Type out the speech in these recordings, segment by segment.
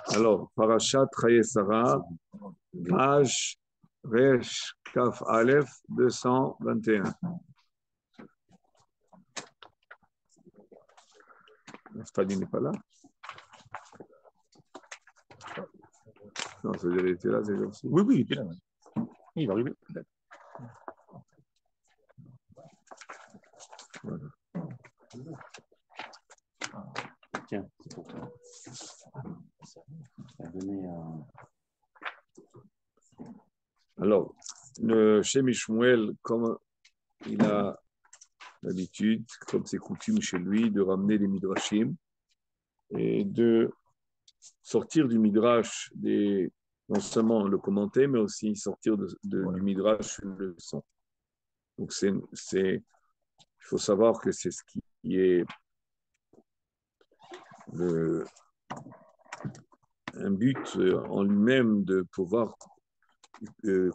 Alors, Parashat Chayei-Sarah, page Resh Kaf Aleph 221. Naftali n'est pas là? Non, c'est-à-dire, il était là, c'est aussi. Oui, il était là. Il va arriver. Voilà. Tiens, c'est pour toi. Ça a donné un... Alors, le Shem Shmuel, comme il a l'habitude, comme c'est coutume chez lui, de ramener les midrashim et de sortir du midrash non seulement le commenter, mais aussi sortir du midrash une leçon. Donc, il faut savoir que c'est ce qui est un but en lui-même de pouvoir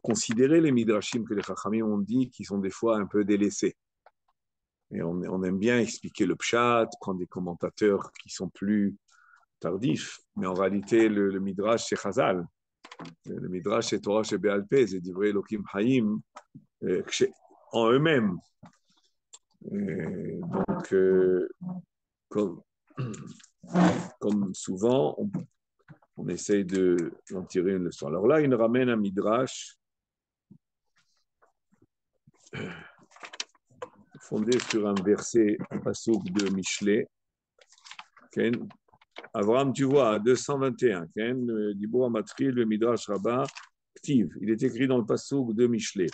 considérer les midrashim que les chachamim ont dit, qui sont des fois un peu délaissés. Et on aime bien expliquer le pshat, prendre des commentateurs qui sont plus tardifs, mais en réalité, le midrash, c'est Chazal. Le midrash, c'est Torah chez Be'al Peh, c'est Divrei Elohim Haïm, en eux-mêmes. Donc, comme souvent, on essaye d'en tirer une leçon. Alors là, il nous ramène un midrash fondé sur un verset, un passouk de Michelet. Ken, Abraham, tu vois, 221, Ken, Dibur Amatril, le midrash Rabbah, Ktiv. Il est écrit dans le passouk de Michelet.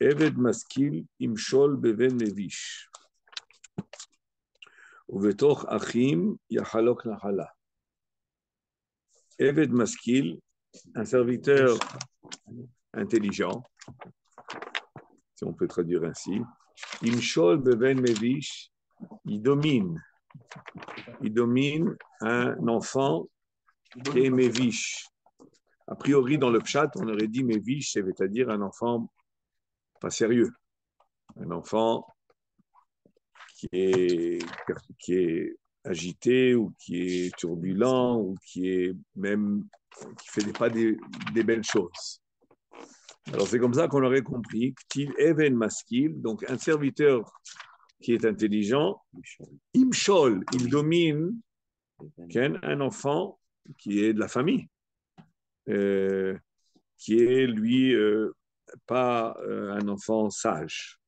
Eved maskil imshol beven nevish. Uvetoch achim yachalok nachala. Eved maskil, un serviteur intelligent, si on peut traduire ainsi. Imshol beven nevish, il domine un enfant qui est mevish. A priori, dans le pshat, on aurait dit mevish, c'est-à-dire un enfant pas sérieux, un enfant qui est agité ou qui est turbulent ou qui fait pas des belles choses. Alors c'est comme ça qu'on aurait compris qu'il even maskil, donc un serviteur qui est intelligent, imshol, il domine un enfant qui est de la famille, qui est lui pas un enfant sage.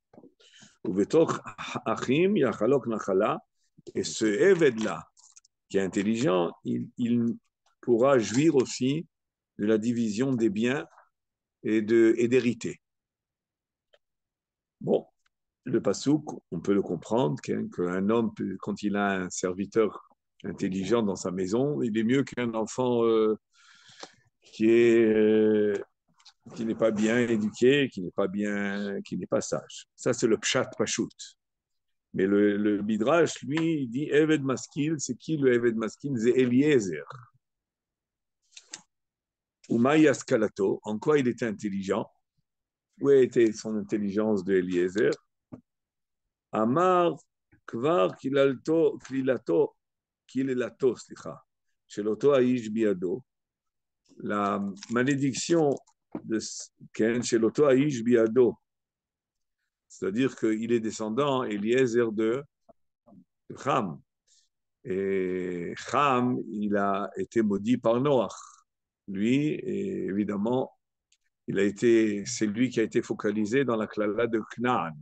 Et ce Eved-là, qui est intelligent, il pourra jouir aussi de la division des biens et d'hériter. Bon, le pasouk, on peut le comprendre, qu'un homme, quand il a un serviteur intelligent dans sa maison, il est mieux qu'un enfant qui n'est pas bien éduqué, qui n'est pas sage. Ça, c'est le pshat pashut. Mais le Midrash, lui, il dit Eved Maskil, c'est qui le Eved Maskil? C'est Eliezer. Umaï Askalato, en quoi il était intelligent? Où était son intelligence de Eliezer? Amar Kvar Kilelato, slicha, Sheloto Aish Biado. La malédiction de Sheloto Aish Biado, c'est-à-dire qu'il est descendant, Eliezer, de Cham. Et Cham, il a été maudit par Noach. Lui, et évidemment, c'est lui qui a été focalisé dans la klala de Knaan.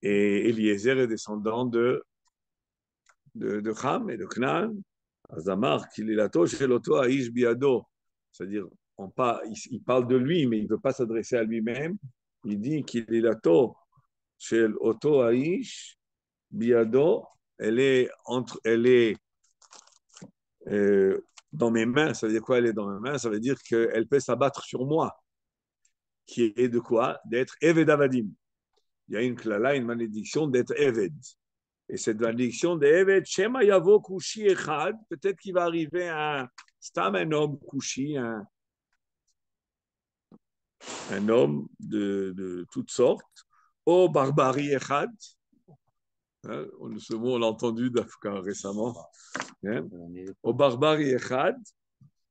Et Eliezer est descendant de Cham et de Knaan. Azamar, qu'il est la toche chez l'auto Aish Biado. C'est-à-dire, il parle de lui, mais il ne veut pas s'adresser à lui-même. Il dit qu'il est la toche chez l'auto Aish Biado. Elle est dans mes mains. Ça veut dire quoi, elle est dans mes mains? Ça veut dire qu'elle peut s'abattre sur moi. Qui est de quoi? D'être Eved Avadim. Il y a une malédiction d'être Eved. Et cette malédiction d'Eved, Shema Yavo Kushi Echad, peut-être qu'il va arriver un homme Kushi, un homme de toutes sortes, au Barbari Echad. Ce mot, on l'a entendu récemment. hein, au barbare Echad,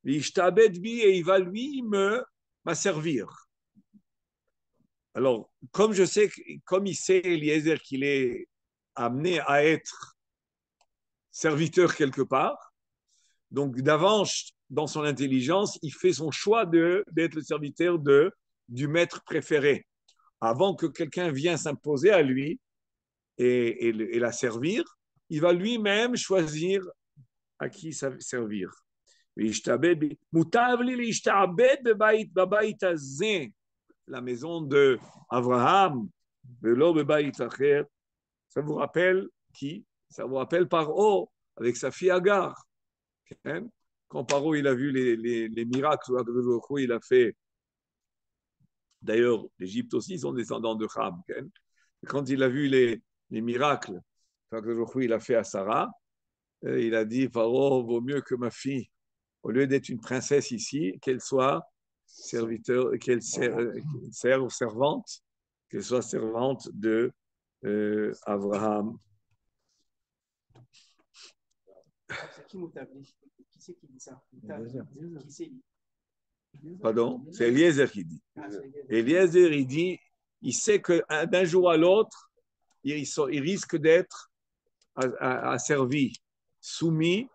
Ishtabed bi, et il va lui m'asservir. Alors, comme je sais, comme il sait Eliezer qu'il est amené à être serviteur quelque part, donc d'avance, dans son intelligence, il fait son choix d'être le serviteur du maître préféré. Avant que quelqu'un vienne s'imposer à lui et la servir, il va lui-même choisir à qui servir. La maison de Abraham, ça vous rappelle qui? Ça vous rappelle Paro avec sa fille Agar. Hein? Quand Paro il a vu les miracles il a fait. D'ailleurs, l'Égypte aussi sont descendants de Ham. Hein? Quand il a vu les miracles il a fait à Sarah, il a dit Paro, vaut mieux que ma fille, au lieu d'être une princesse ici, qu'elle soit serviteur, qu'elle serve servante, qu'elle soit servante de Abraham. C'est qui Moutabli? Qui c'est qui dit ça? Qui c'est? Pardon? C'est Eliezer qui dit. Eliezer, il dit, il sait que d'un jour à l'autre, il risque d'être asservi, soumis.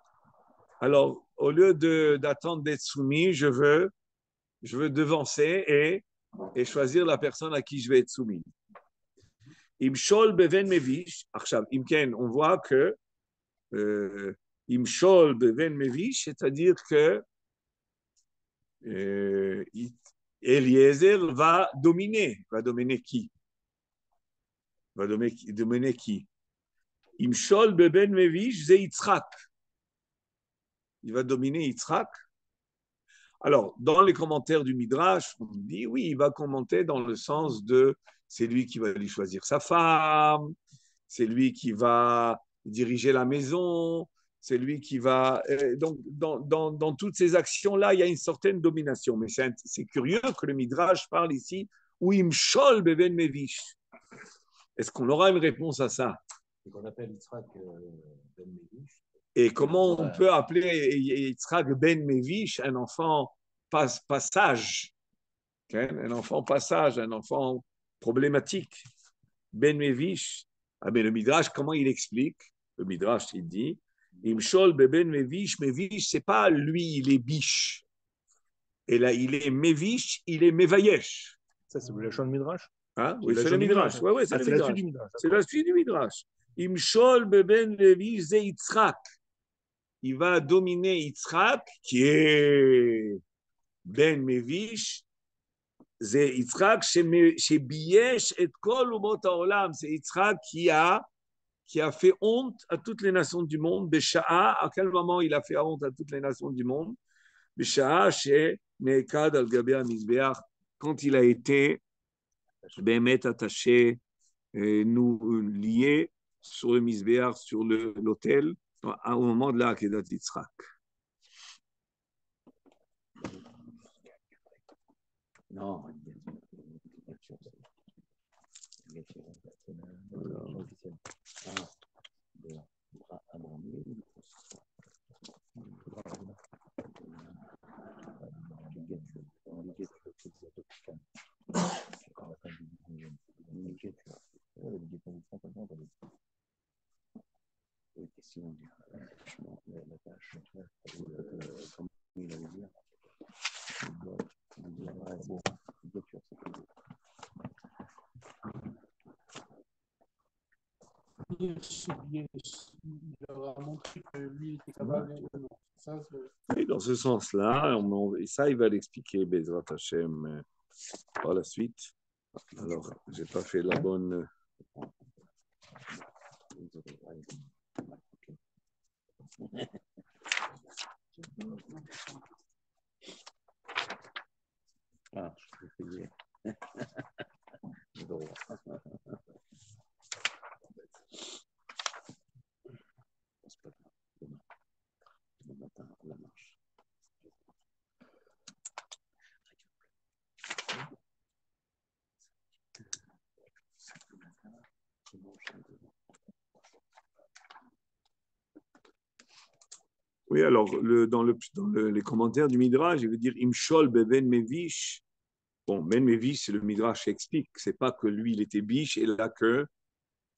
Alors, au lieu d'attendre d'être soumis, je veux devancer et choisir la personne à qui je vais être soumis. Imshol beven mevish. Imken, on voit que Imshol beven mevish, c'est-à-dire que Eliezer va dominer. Va dominer qui? Va dominer qui? Imshol beven mevish, c'est Yitzhak. Il va dominer Yitzhak. Alors, dans les commentaires du Midrash, on dit oui, il va commenter dans le sens de c'est lui qui va lui choisir sa femme, c'est lui qui va diriger la maison, c'est lui qui va. Donc, dans toutes ces actions-là, il y a une certaine domination. Mais c'est curieux que le Midrash parle ici où Imshol Beben Mevish. Est-ce qu'on aura une réponse à ça? C'est qu'on appelle Yitzhak Ben Mevish. Et comment on peut appeler Yitzhak Ben Mevish un enfant passage, un enfant passage, un enfant problématique? Ben Mevish. Ah, mais le Midrash, comment il explique? Le Midrash, il dit Imshol Ben Mevish, Mevish, c'est pas lui, il est biche. Et là, il est Mevish, il est Mevayesh. Ça, c'est le Lachon Midrash. Hein? Oui, c'est le Midrash. Ouais, c'est la suite du Midrash. C'est la suite du Midrash. Imshol Ben Mevish, c'est Yitzhak. Il va dominer Yitzhak, qui est Ben Mevish. C'est Yitzhak chez Biesh et Kol Umot HaOlam. C'est Yitzhak qui a fait honte à toutes les nations du monde. Besha'a, à quel moment il a fait honte à toutes les nations du monde? Besha'a chez Neekad al-Gabé Mizbeach, quand il a été Bémet attaché, nous liés sur le Mizbeach, sur l'autel, au moment de la Akedat Yitzhak. Non, Il leur a montré que lui était capable de ça. Et dans ce sens-là, et ça, il va l'expliquer, Bezrat Hashem, par la suite. Alors, je n'ai pas fait la bonne. Ah, je peux payer. Demain matin, la marche. Oui, alors, les commentaires du Midrash, je veux dire, Imshol beben mevish. Bon, ben mevish, c'est le Midrash qui explique. C'est pas que lui, il était biche, et là que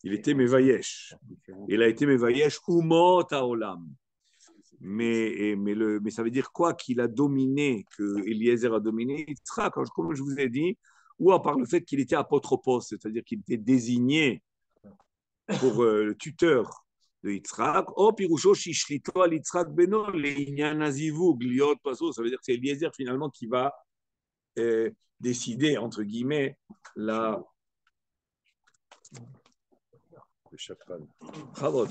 il était mevayesh. Il a été mevayesh umot haolam. Mais ça veut dire quoi? Qu'il a dominé, que Eliezer a dominé Yitzhak, comme je vous ai dit, ou à part le fait qu'il était apotropos, c'est-à-dire qu'il était désigné pour le tuteur de Yitzhak. Oh, Pirusho, Shishlito al Yitzhak Beno, Leïnyan Azivug, Liot Paso, ça veut dire que c'est Eliezer finalement qui va décider, entre guillemets, la. Le chakran. Chavod,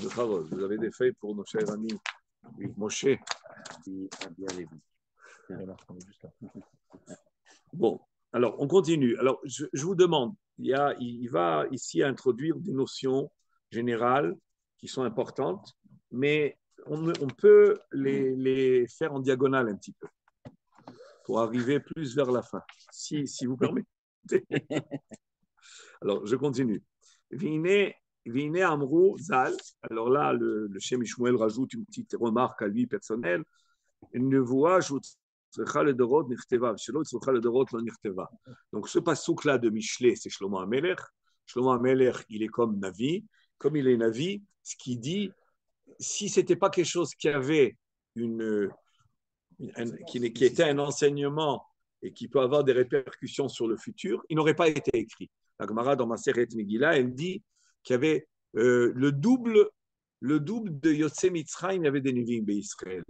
vous avez des feuilles pour nos chers amis. Moshe. Bon, alors on continue. Alors je vous demande, il va ici introduire des notions générales qui sont importantes, mais on peut les faire en diagonale un petit peu pour arriver plus vers la fin, si vous permettez. Alors je continue. Vine Amrou Zal. Alors là, le Shem Ishmuel rajoute une petite remarque à lui personnelle. Une voix, donc ce passouk-là de Michelet, c'est Shlomo HaMelech. Shlomo HaMelech, il est comme Navi. Comme il est Navi, ce qu'il dit, si ce n'était pas quelque chose qui avait qui était un enseignement et qui peut avoir des répercussions sur le futur, il n'aurait pas été écrit. La Gemara dans Maseret Megillah, elle dit qu'il y avait le double de Yotze Mitzrayim, il y avait des Nevi'im Israël.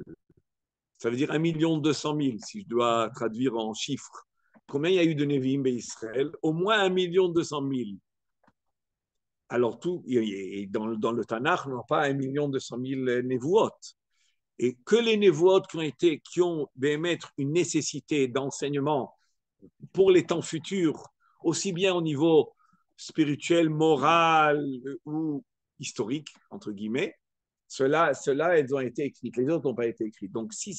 Ça veut dire 1,2 million, si je dois traduire en chiffres. Combien il y a eu de Nevi'im Israël? Au moins 1,2 million. Alors, dans le Tanakh, on n'a pas 1,2 million Nevuot. Et que les Nevuot qui ont émettre une nécessité d'enseignement pour les temps futurs, aussi bien au niveau spirituel, moral ou historique, entre guillemets, ceux-là, elles ont été écrites. Les autres n'ont pas été écrites. Donc, si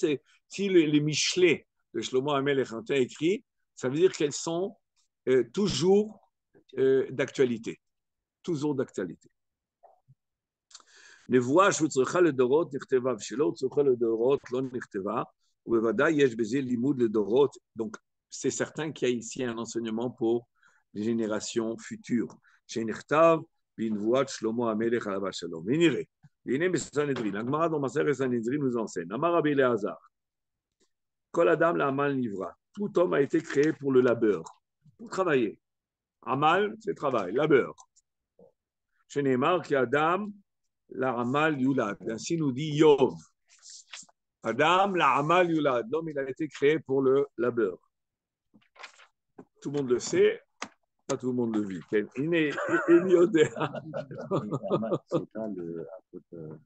les Michelet de Shlomo HaMelech ont été écrits, ça veut dire qu'elles sont toujours d'actualité. Toujours d'actualité. נבואה שהוצרכה לדורות נכתבה, ושלא הוצרכה לדורות לא נכתבה, ובוודאי יש בזה לימוד לדורות. Donc, c'est certain qu'il y a ici un enseignement pour les générations futures. שנכתב בנבואת שלמה המלך עליו השלום. ונראה, והנה בסנהדרין, הגמרא במסכת סנהדרין nous enseigne, אמר רבי אלעזר, כל אדם לעמל נברא. Tout homme a été créé pour le labeur, pour travailler. Amal, c'est travail, labeur. שנאמר כי אדם L'Amal Yulad. Ainsi nous dit Yov. Adam, l'Amal Yulad. L'homme, il a été créé pour le labeur. Tout le monde le sait, pas tout le monde le vit. Il est Eliodéa. C'est pas le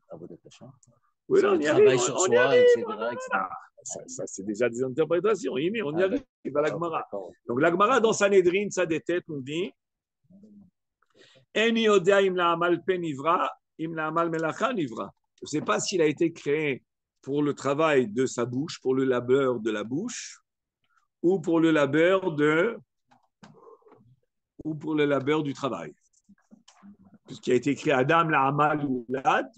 Avodat. Oui, on y arrive. Sur soi, etc. Ça, c'est déjà des interprétations. On y arrive à l'Agmara. Donc, l'Agmara, dans Sanhedrin, ça des têtes, on dit En Yodea im la'amal penivra. Je ne sais pas s'il a été créé pour le travail de sa bouche, pour le labeur de la bouche, ou pour le labeur du travail. Puisqu'il a été écrit Adam la Amal ou Lad,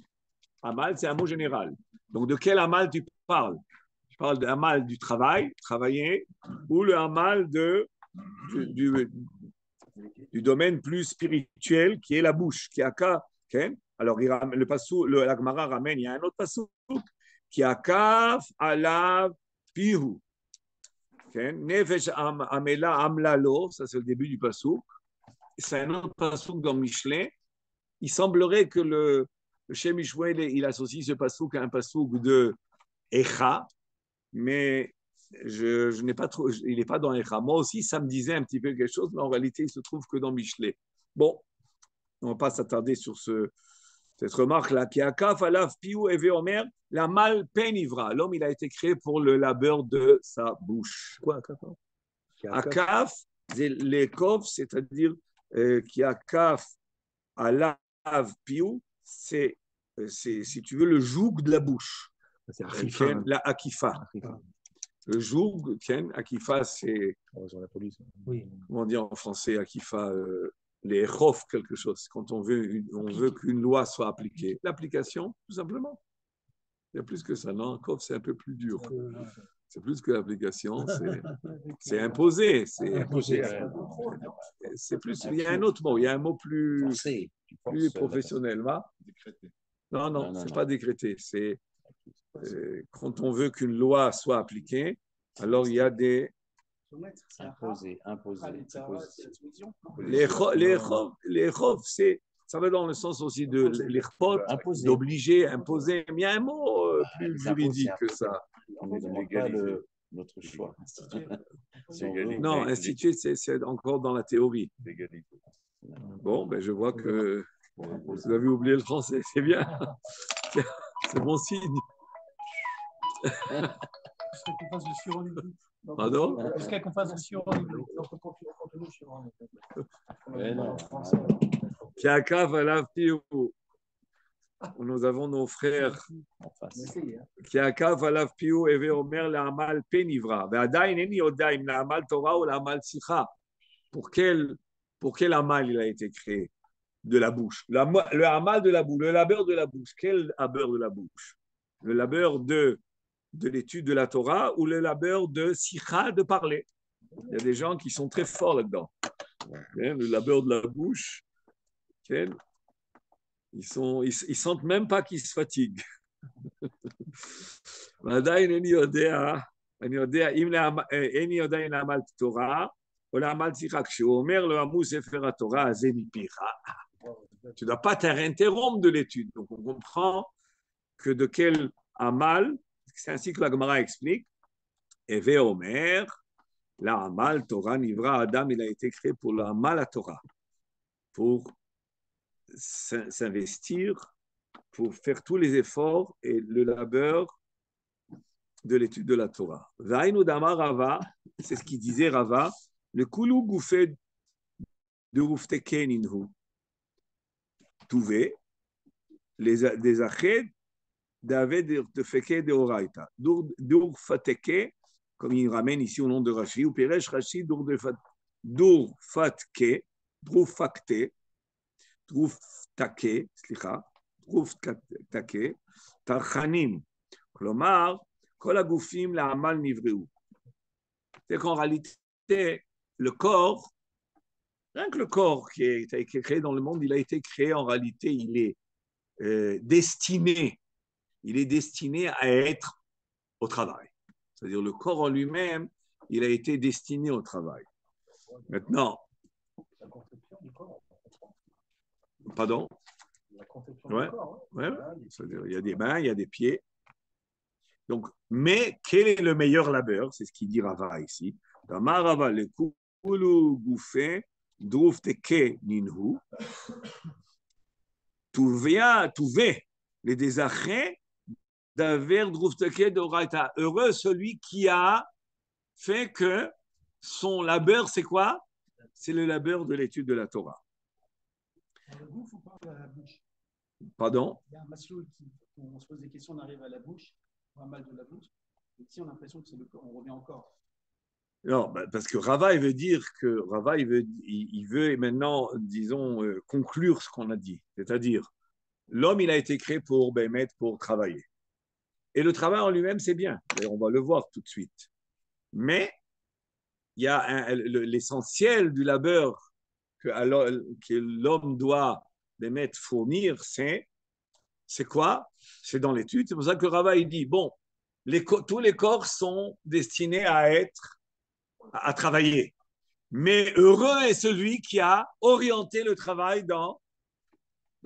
Amal c'est un mot général. Donc de quel Amal tu parles? Je parle de Amal du travail, travailler, ou le Amal du domaine plus spirituel qui est la bouche, qui a qu'à. Okay? Alors, le passou, la Gemara ramène, il y a un autre passou qui a kaf alav pihu. Nefesh amela amlalo, ça c'est le début du passou. C'est un autre passou dans Michelet. Il semblerait que le Shem Ishmuel, il associe ce passou à un passou de Echa, mais je n'ai pas trop, il n'est pas dans Echa. Moi aussi, ça me disait un petit peu quelque chose, mais en réalité, il se trouve que dans Michelet. Bon, on ne va pas s'attarder sur cette remarque-là, qui a kaf alav piou eve omer, la mal penivra. L'homme, il a été créé pour le labeur de sa bouche. Quoi, akaf, c'est l'écof, c'est-à-dire qui a kaf alav piou, c'est si tu veux le joug de la bouche. C'est akifa. La akifa. Le joug, akifa, c'est. Oui. Comment on dit en français akifa? Les chof, quelque chose, quand on veut qu'une loi soit appliquée. L'application, tout simplement. Il y a plus que ça, non? Kov, c'est un peu plus dur. C'est plus que l'application, c'est imposé. C'est plus. Il y a un autre mot, il y a un mot plus professionnel. Va? Non, c'est pas décrété. C'est quand on veut qu'une loi soit appliquée, alors il y a des. Imposé. Les chov, ça va dans le sens aussi de l'irpot, d'obliger, imposer. Mais il y a un mot plus juridique que ça. On ne demande pas notre choix. Non, instituer, c'est encore dans la théorie. Bon, ben je vois que vous avez oublié le français, c'est bien. C'est bon signe. Pardon? Jusqu'à qu'on fasse le surennivelé. Nous avons nos frères qui akav alav piou eve omer la'amal penivra ve'adayin eni yoda im la'amal Torah ou la'amal sicha. Pour quel amal il a été créé? De la bouche. Le amal de la bouche, le labeur de la bouche. Quel labeur de la bouche? Le labeur de l'étude de la Torah ou le labeur de sicha, de parler? Il y a des gens qui sont très forts là-dedans. Le labeur de la bouche, ils sentent même pas qu'ils se fatiguent. Tu ne dois pas t'interrompre de l'étude. Donc on comprend que de quel amal, c'est ainsi que la Gemara explique, Eve Omer, la amal Torah Nivra Adam, il a été créé pour la amal à Torah, pour s'investir, pour faire tous les efforts et le labeur de l'étude de la Torah. Vainu Dama Rava, c'est ce qu'il disait Rava, le Kulu Goufé de Rufteke Ninhu. Touvé, des ached d'Aved de Feke de Oraita. Dur Fateke, comme il ramène ici au nom de Rashi, ou Piresh Rashi, Dur Fatke, Drufakte, Druftake, Druftake, Tarchanim. Klomar, Kol Agufim la Amal Nivreu. C'est qu'en réalité, le corps, rien que le corps qui a été créé dans le monde, il a été créé en réalité, il est destiné à être au travail. C'est-à-dire le corps en lui-même, il a été destiné au travail. Maintenant, pardon? Ouais. C'est-à-dire, il y a des mains, il y a des pieds. Donc, mais quel est le meilleur labeur? C'est ce qu'il dit Rava ici. Dans Marava, le Kulu Goufé, Drufteke Ninhu, Touvé, les désachés d'Aver Drufteke d'Oraita. Heureux celui qui a fait que son labeur, c'est quoi? C'est le labeur de l'étude de la Torah. Dans le gouffre, on parle à la bouche. Pardon? Il y a un maslow qui, on se pose des questions, on arrive à la bouche, on a mal de la bouche. Et ici, on a l'impression que c'est le corps, on revient encore. Non, parce que Rava, il veut dire que Rava, il veut maintenant, disons, conclure ce qu'on a dit. C'est-à-dire, l'homme, il a été créé pour travailler. Et le travail en lui-même, c'est bien. Et on va le voir tout de suite. Mais il y a l'essentiel du labeur que l'homme doit fournir, c'est quoi? C'est dans l'étude. C'est pour ça que Rava, il dit, bon, tous les corps sont destinés à travailler. Mais heureux est celui qui a orienté le travail dans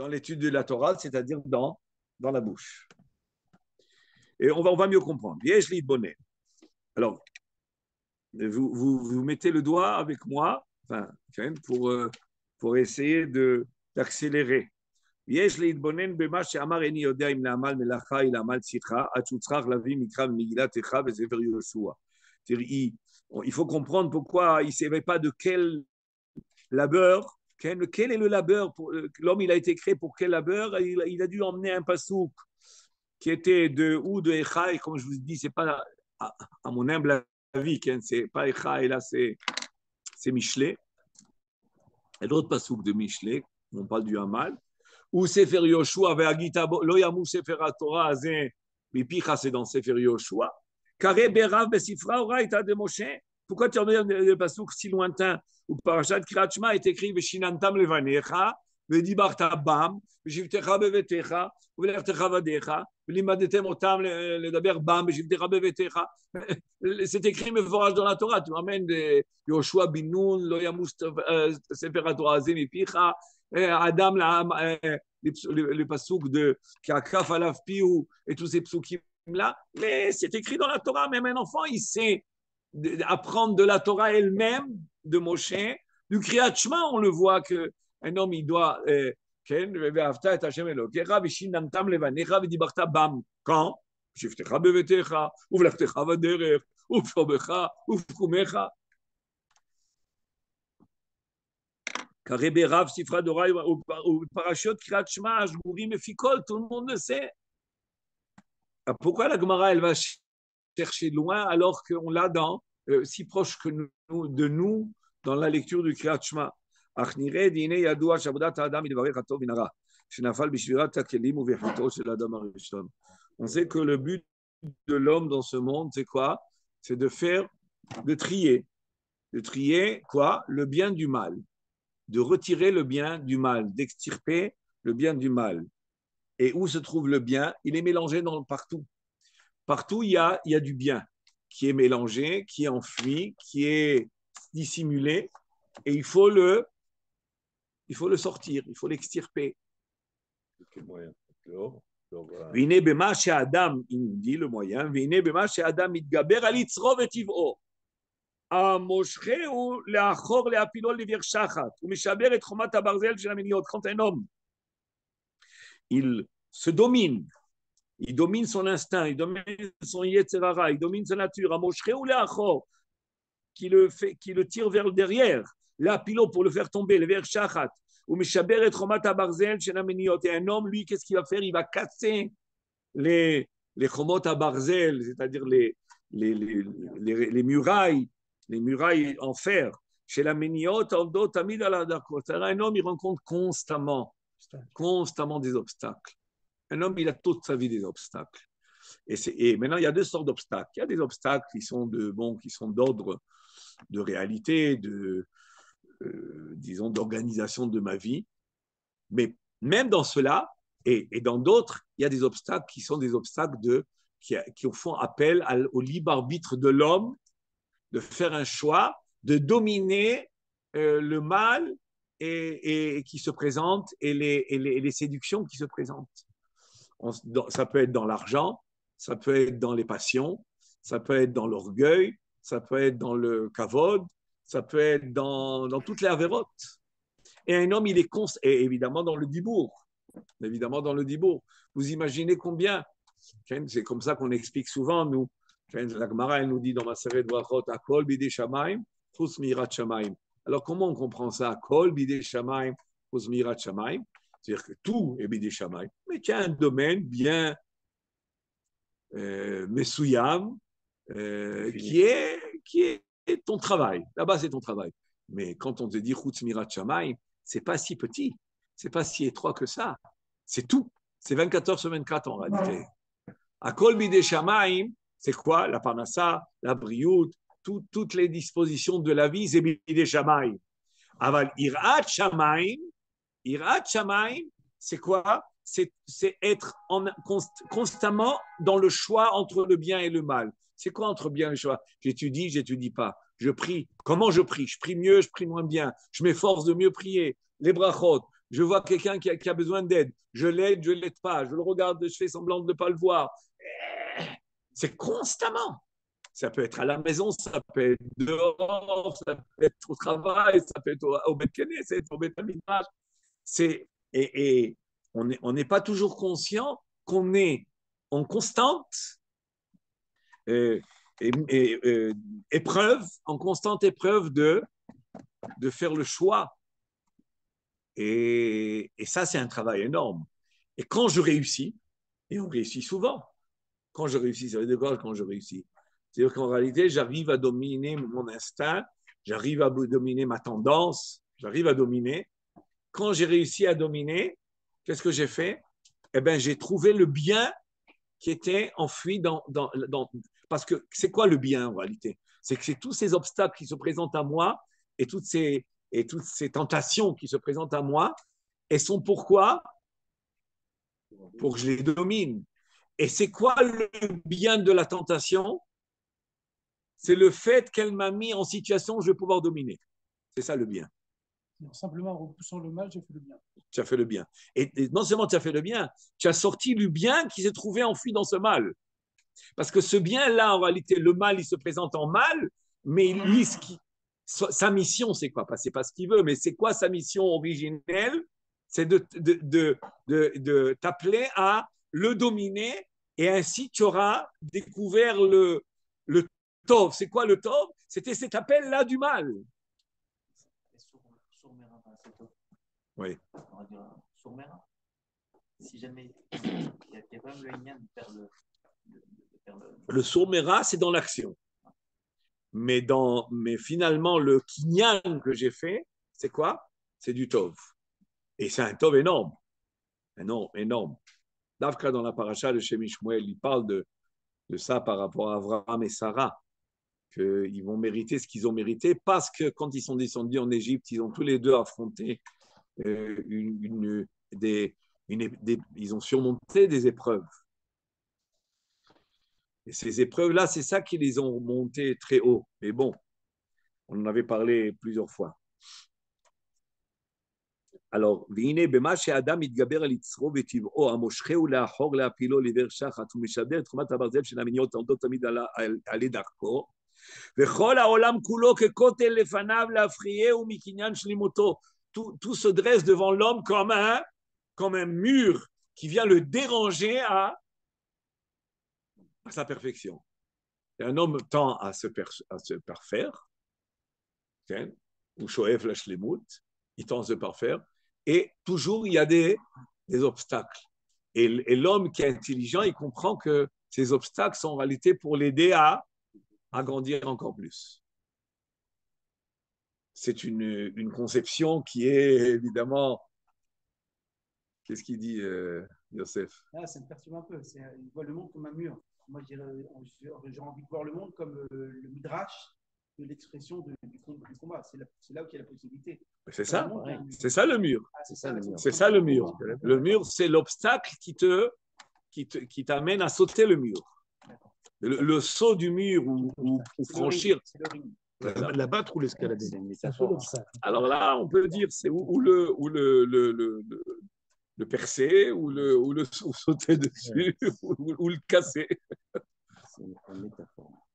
l'étude de la Torah, c'est-à-dire dans la bouche. Et on va mieux comprendre. Yesh li bonnet. Alors, vous mettez le doigt avec moi, pour essayer d'accélérer. Yesh li bonnen bema she'amar eni yodea im la'amal melacha il la'amal sicha ad shutzrach lavi mikra megillat echa vesefer Yoshua. Il faut comprendre pourquoi il ne savait pas de quel labeur, quel est le labeur. L'homme, il a été créé pour quel labeur? Il a dû emmener un pasouk qui était de Echa, et comme je vous dis, ce n'est pas à mon humble avis, ce n'est pas Echa, et là c'est Michelet. Et d'autres pasouks de Michelet, on parle du Hamal. Ou Sefer Yoshua, Ve'agita lo yamu Sefer Torah, Mipicha, c'est dans Sefer Yoshua. Kare berav besifra oraita de Moshe. Pourquoi tu remets le pasouk si lointain où Parashat Kriyat Shema est écrit Veshinantam levanecha, vedibarta bam, veshivtecha bevetecha, velertecha vadecha, velimadetem otam ledaber bam, veshivtecha bevetecha. C'est écrit mevorach dans la Torah. Tu ramènes Yoshua bin Nun, lo yamus Sefer Torah azeh mipicha, Adam le pasouk de Kakaf alav piou et tous ces psukim là, mais c'est écrit dans la Torah. Même un enfant, il sait apprendre de la Torah elle-même, de Moshe. Du Kriyat Shema, on le voit qu'un homme, il doit quand שבתך בביתך, ובלכתך בדרך, ובשוכבך, ובקומך. כרבי רב ספרי דורי ופרשות קריאת שמע, השגורים מפיקול, tout le monde le sait. Pourquoi la Gemara, elle va chercher loin alors qu'on l'a si proche que de nous dans la lecture du Kriyat Shema? אך נראה דיני ידוע שעבודת האדם היא לברך הטוב מן הרע, שנפל בשבירת הכלים ובחטאו של האדם הראשון. On sait que le but de l'homme dans ce monde, c'est quoi? C'est de trier. De trier quoi? Le bien du mal. De retirer le bien du mal, d'extirper le bien du mal. Et où se trouve le bien? Il est mélangé partout. Partout, il y a du bien qui est mélangé, qui est enfoui, qui est dissimulé. Et il faut le sortir, il faut l'extirper. Quel moyen? Vine bema she'adam, il nous dit le moyen, vine bema she'adam mitgaber al yitzro vetiv'o. המושכהו לאחור להפילו לבאר שחת, ומשבר את חומת הברזל של המניות. Quand un homme, il se domine, il domine son instinct, il domine son yetzerara, il domine sa nature, המושכהו לאחור, qui le tire vers le derrière, להפילו pour le faire tomber, לבאר שחת, ומשבר את חומת הברזל של המניות. Et un homme, lui, qu'est-ce qu'il va faire? Il va casser les חומות הברזל, c'est-à-dire les murailles, les murailles en fer. Chez la Méniote, un homme, il rencontre constamment des obstacles. Un homme, il a toute sa vie des obstacles. Et maintenant, il y a deux sortes d'obstacles. Il y a des obstacles qui sont d'ordre de réalité, disons, d'organisation de ma vie. Mais même dans cela, et dans d'autres, il y a des obstacles qui sont des obstacles qui font appel au libre arbitre de l'homme, de faire un choix, de dominer le mal et qui se présente et les séductions qui se présentent. Ça peut être dans l'argent, ça peut être dans les passions, ça peut être dans l'orgueil, ça peut être dans le kavod, ça peut être dans toutes les avérotes. Et un homme, il est et évidemment dans le dibour. Évidemment dans le dibour. Vous imaginez combien? C'est comme ça qu'on explique souvent, nous. La Gemara, elle nous dit dans ma série de Brachot, Akol bidei shamayim, chutz mirat shamayim. Alors, comment on comprend ça? Akol bidei shamayim, chutz mirat shamayim. C'est-à-dire que tout est bidei shamayim. Mais tu as un domaine bien mesuyam, qui est ton travail. Là-bas, c'est ton travail. Mais quand on te dit chutz mirat shamayim, c'est pas si petit, c'est pas si étroit que ça. C'est tout. C'est 24 heures sur 24 en réalité. Akol bidei shamayim, c'est quoi? La parnassa, la brioute, toutes les dispositions de la vie, c'est bidei shamayim. Aval irat shamayim, c'est quoi? C'est être constamment dans le choix entre le bien et le mal. C'est quoi entre bien et le choix? J'étudie pas. Je prie. Comment je prie? Je prie mieux, je prie moins bien. Je m'efforce de mieux prier. Les brachot. Je vois quelqu'un qui a besoin d'aide. Je l'aide pas. Je le regarde, je fais semblant de ne pas le voir. C'est constamment. Ça peut être à la maison, ça peut être dehors, ça peut être au travail, ça peut être au Beth Knesset, au Beth Midrash. Et on n'est pas toujours conscient qu'on est en constante épreuve de faire le choix. Et ça, c'est un travail énorme. Et quand je réussis, et on réussit souvent, quand je réussis, ça veut dire quoi quand je réussis? C'est-à-dire qu'en réalité, j'arrive à dominer mon instinct, j'arrive à dominer ma tendance, j'arrive à dominer. Quand j'ai réussi à dominer, qu'est-ce que j'ai fait? Eh bien, j'ai trouvé le bien qui était enfui parce que c'est quoi le bien en réalité? C'est que c'est tous ces obstacles qui se présentent à moi et toutes ces tentations qui se présentent à moi, elles sont pourquoi? Pour que je les domine. Et c'est quoi le bien de la tentation? C'est le fait qu'elle m'a mis en situation où je vais pouvoir dominer. C'est ça le bien. Simplement en repoussant le mal, j'ai fait le bien. Tu as fait le bien. Et non seulement tu as fait le bien, tu as sorti le bien qui s'est trouvé enfui dans ce mal. Parce que ce bien-là, en réalité, le mal, il se présente en mal, mais lui, sa mission, c'est quoi? C'est pas ce qu'il veut, mais c'est quoi sa mission originelle? C'est de t'appeler à le dominer, et ainsi tu auras découvert le tov. C'est quoi le tov? C'était cet appel-là du mal. Oui. On va dire sourmera. Si jamais il y a quand même le lien de faire le sourmera, c'est dans l'action. Mais finalement, le kinyan que j'ai fait, c'est quoi? C'est du tov. Et c'est un tov énorme. Énorme. Davka, dans la paracha de Shemi Shmuel, il parle de ça par rapport à Abraham et Sarah, qu'ils vont mériter ce qu'ils ont mérité parce que quand ils sont descendus en Égypte, ils ont tous les deux affronté ils ont surmonté des épreuves. Et ces épreuves-là, c'est ça qui les ont montées très haut. Mais bon, on en avait parlé plusieurs fois. Alors, והנה במה שהאדם מתגבר על יצרו וטבעו, המושכהו לאחור להפילו לעבר שחת, ומשדר את חומת הברזל של המיניות העומדות תמיד עלי דרכו, וכל העולם כולו ככותל לפניו להפריעהו מקניין שלימותו. Tout se dresse devant l'homme comme un mur qui vient le déranger à sa perfection. Et un homme tend à se parfaire, ou shoef la shlemut, il tend à se parfaire, et toujours il y a des obstacles. Et l'homme qui est intelligent, il comprend que ces obstacles sont en réalité pour l'aider à grandir encore plus. C'est une conception qui est évidemment... Qu'est-ce qu'il dit, Yosef? Là, ça me perturbe un peu. Il voit le monde comme un mur. Moi, j'ai envie de voir le monde comme le midrash de l'expression du combat. C'est là où il y a la possibilité. C'est ça, c'est ça le mur. C'est ça le mur. C'est ça le mur. Le mur, c'est l'obstacle qui t'amène à sauter le mur. Le saut du mur ou franchir. La battre ou l'escalader? Alors là, on peut dire c'est ou le percer ou sauter dessus ou le casser. C'est une métaphore.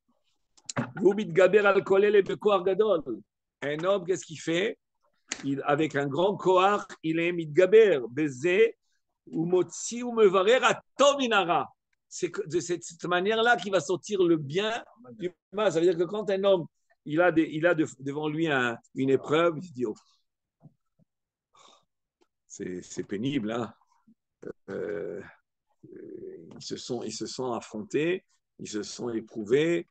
Un homme, qu'est-ce qu'il fait? Avec un grand kohar, il est mitgaber, baiser, ou motzi, ou mevarer, à tominara. C'est de cette manière-là qu'il va sortir le bien du mal. Ça veut dire que quand un homme, il a devant lui une épreuve, il se dit, oh, c'est pénible, hein? Ils se sont affrontés, ils se sont éprouvés,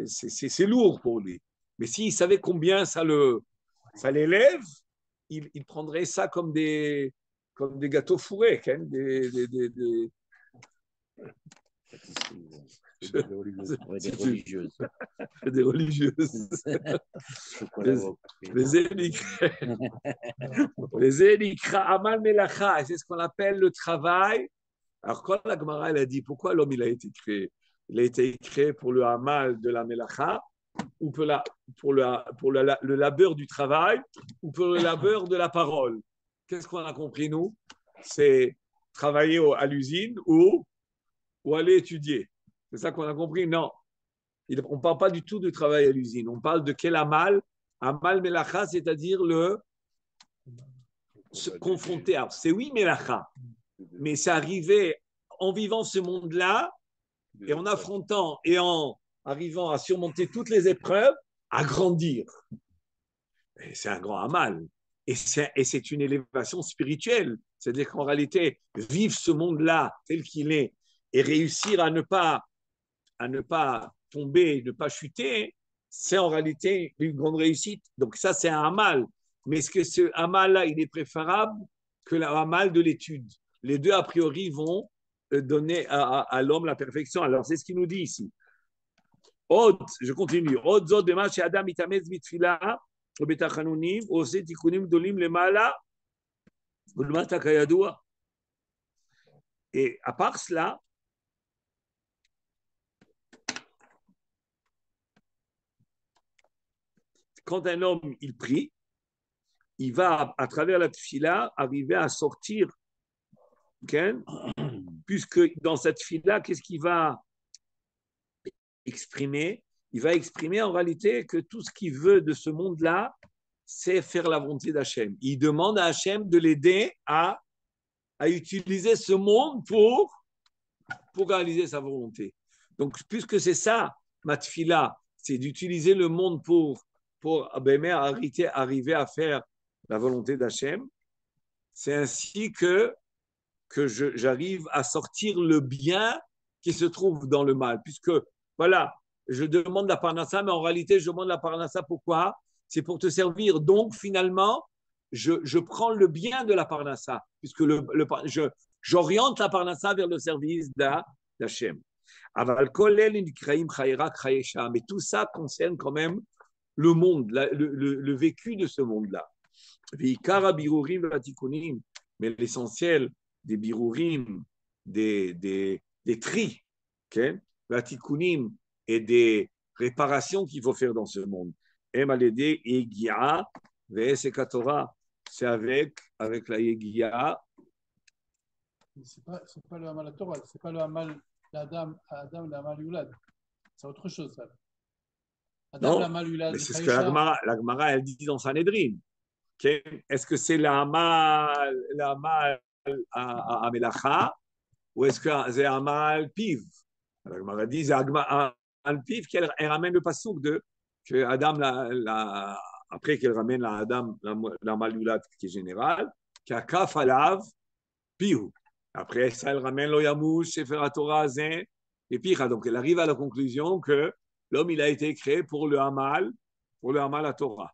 c'est lourd pour lui. Mais s'il savait combien ça l'élève, il prendrait ça comme des gâteaux fourrés, hein, des religieuses. Des religieuses. Les élikra amal melacha, c'est ce qu'on appelle le travail. Alors, quand la Gemara elle a dit pourquoi l'homme il a été créé, il a été créé pour le amal de la melacha, ou pour le labeur du travail, ou pour le labeur de la parole. Qu'est-ce qu'on a compris, nous? C'est travailler à l'usine ou aller étudier. C'est ça qu'on a compris? Non. On ne parle pas du tout de travail à l'usine. On parle de quel amal? Amal melacha, c'est-à-dire se confronter à. C'est oui, melacha. Mais c'est arrivé en vivant ce monde-là et en affrontant et en arrivant à surmonter toutes les épreuves, à grandir. Et c'est un grand amal. Et c'est une élévation spirituelle. C'est-à-dire qu'en réalité, vivre ce monde-là tel qu'il est et réussir à ne pas tomber, ne pas chuter, c'est en réalité une grande réussite. Donc ça, c'est un amal. Mais est-ce que ce amal-là, il est préférable que l'amal de l'étude? Les deux, a priori, vont donner à l'homme la perfection. Alors, c'est ce qu'il nous dit ici. Od, je continue. Od zod bema she'adam itamez mitfila ובתחנונים הוא עושה תיקונים גדולים למעלה ולמטה כידוע. Et à part cela, quand un homme il prie, il va à travers la tfila arriver à sortir, okay? Puisque dans cette tfila, qu'est-ce qu'il va exprimer? Il va exprimer en réalité que tout ce qu'il veut de ce monde-là, c'est faire la volonté d'Hachem. Il demande à Hachem de l'aider à utiliser ce monde pour réaliser sa volonté. Donc, puisque c'est ça, ma tfila, c'est d'utiliser le monde pour arriver à faire la volonté d'Hachem, c'est ainsi que j'arrive à sortir le bien qui se trouve dans le mal. Puisque, voilà, je demande la parnassa, mais en réalité, je demande la parnassa pourquoi? C'est pour te servir. Donc, finalement, je prends le bien de la parnassa, puisque j'oriente la parnassa vers le service d'Hachem. Mais tout ça concerne quand même le monde, le vécu de ce monde-là. Mais l'essentiel des birurim, des tris, okay? Et des réparations qu'il faut faire dans ce monde. C'est avec la Yegia. C'est pas le Hamal à Torah, c'est pas le Hamal l'Adam, le Hamal Yulad. C'est autre chose, ça. Adam, non, mais c'est ce que la Gemara elle dit dans Sanhedrin. Okay? Est-ce que c'est la Hamal à Melacha ou est-ce que c'est Hamal Piv? La Gemara dit c'est Hamal Piv qu'elle ramène le passouk que Adam, après qu'elle ramène la Adam, la Malulat qui est générale, qui a Kaf Alav Pihu. Après ça, elle ramène l'Oyamouch, Sefer Torah Zin, et Picha. Donc elle arrive à la conclusion que l'homme, il a été créé pour le Hamal à Torah.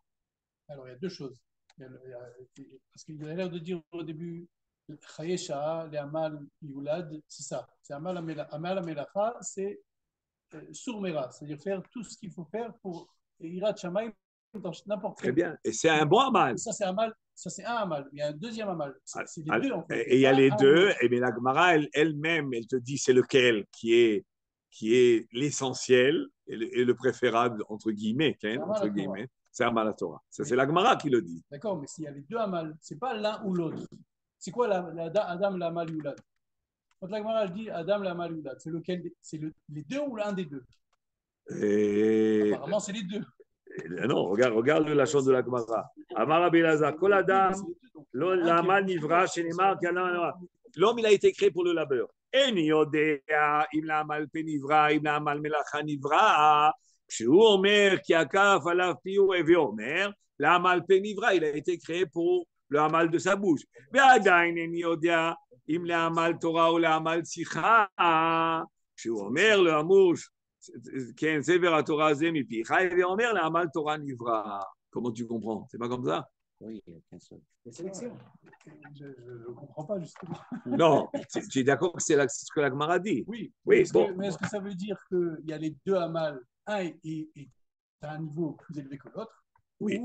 Alors il y a deux choses. Parce qu'il a l'air de dire au début, Chayesha, le Hamal Yulad, c'est ça. C'est Hamal Amelacha, c'est Surmera, c'est-à-dire faire tout ce qu'il faut faire pour Irat Shamayim dans n'importe quel. Très bien. Et c'est un bon Hamal. Ça, c'est Hamal. Ça, c'est un Hamal. Il y a un deuxième Hamal. C'est les deux, en fait. Et il y a les deux. Et bien la Gemara, elle-même, elle te dit c'est lequel qui est l'essentiel et le préférable, entre guillemets. C'est Hamal à Torah. Ça, c'est la Gemara qui le dit. D'accord, mais s'il y a les deux Hamal, ce n'est pas l'un ou l'autre. C'est quoi Adam, la Hamal Yulad? Quand la Gemara dit Adam, la Hamal Yulad, c'est lequel? C'est les deux ou l'un des deux? Apparemment, c'est les deux. Non, regarde la chose de la Gemara. Amar Rabbi Elazar, Kol Adam, l'Hamal Nivra, Shenemar, l'homme, il a été créé pour le labeur. En yodea, im l'Hamal Penivra, im l'Hamal Melacha Nivra, כשהוא אומר כי הכף עליו פיהו הווה אומר, l'Hamal Penivra, il a été créé pour le Hamal de sa bouche. ועדיין איני יודע אם l'Hamal Torah ou l'Hamal שיחה, כשהוא אומר להמוש, כן, ספר התורה הזה מפיך, הווה אומר l'Hamal Torah נברא. Comment tu comprends? C'est pas comme ça? Oui, il y a qu'un seul. Je ne comprends pas, justement. Non, tu es d'accord que c'est ce que la Gemara dit? Oui, oui, mais est-ce que ça veut dire qu'il y a les deux Hamal, un est à un niveau plus élevé que l'autre? Oui.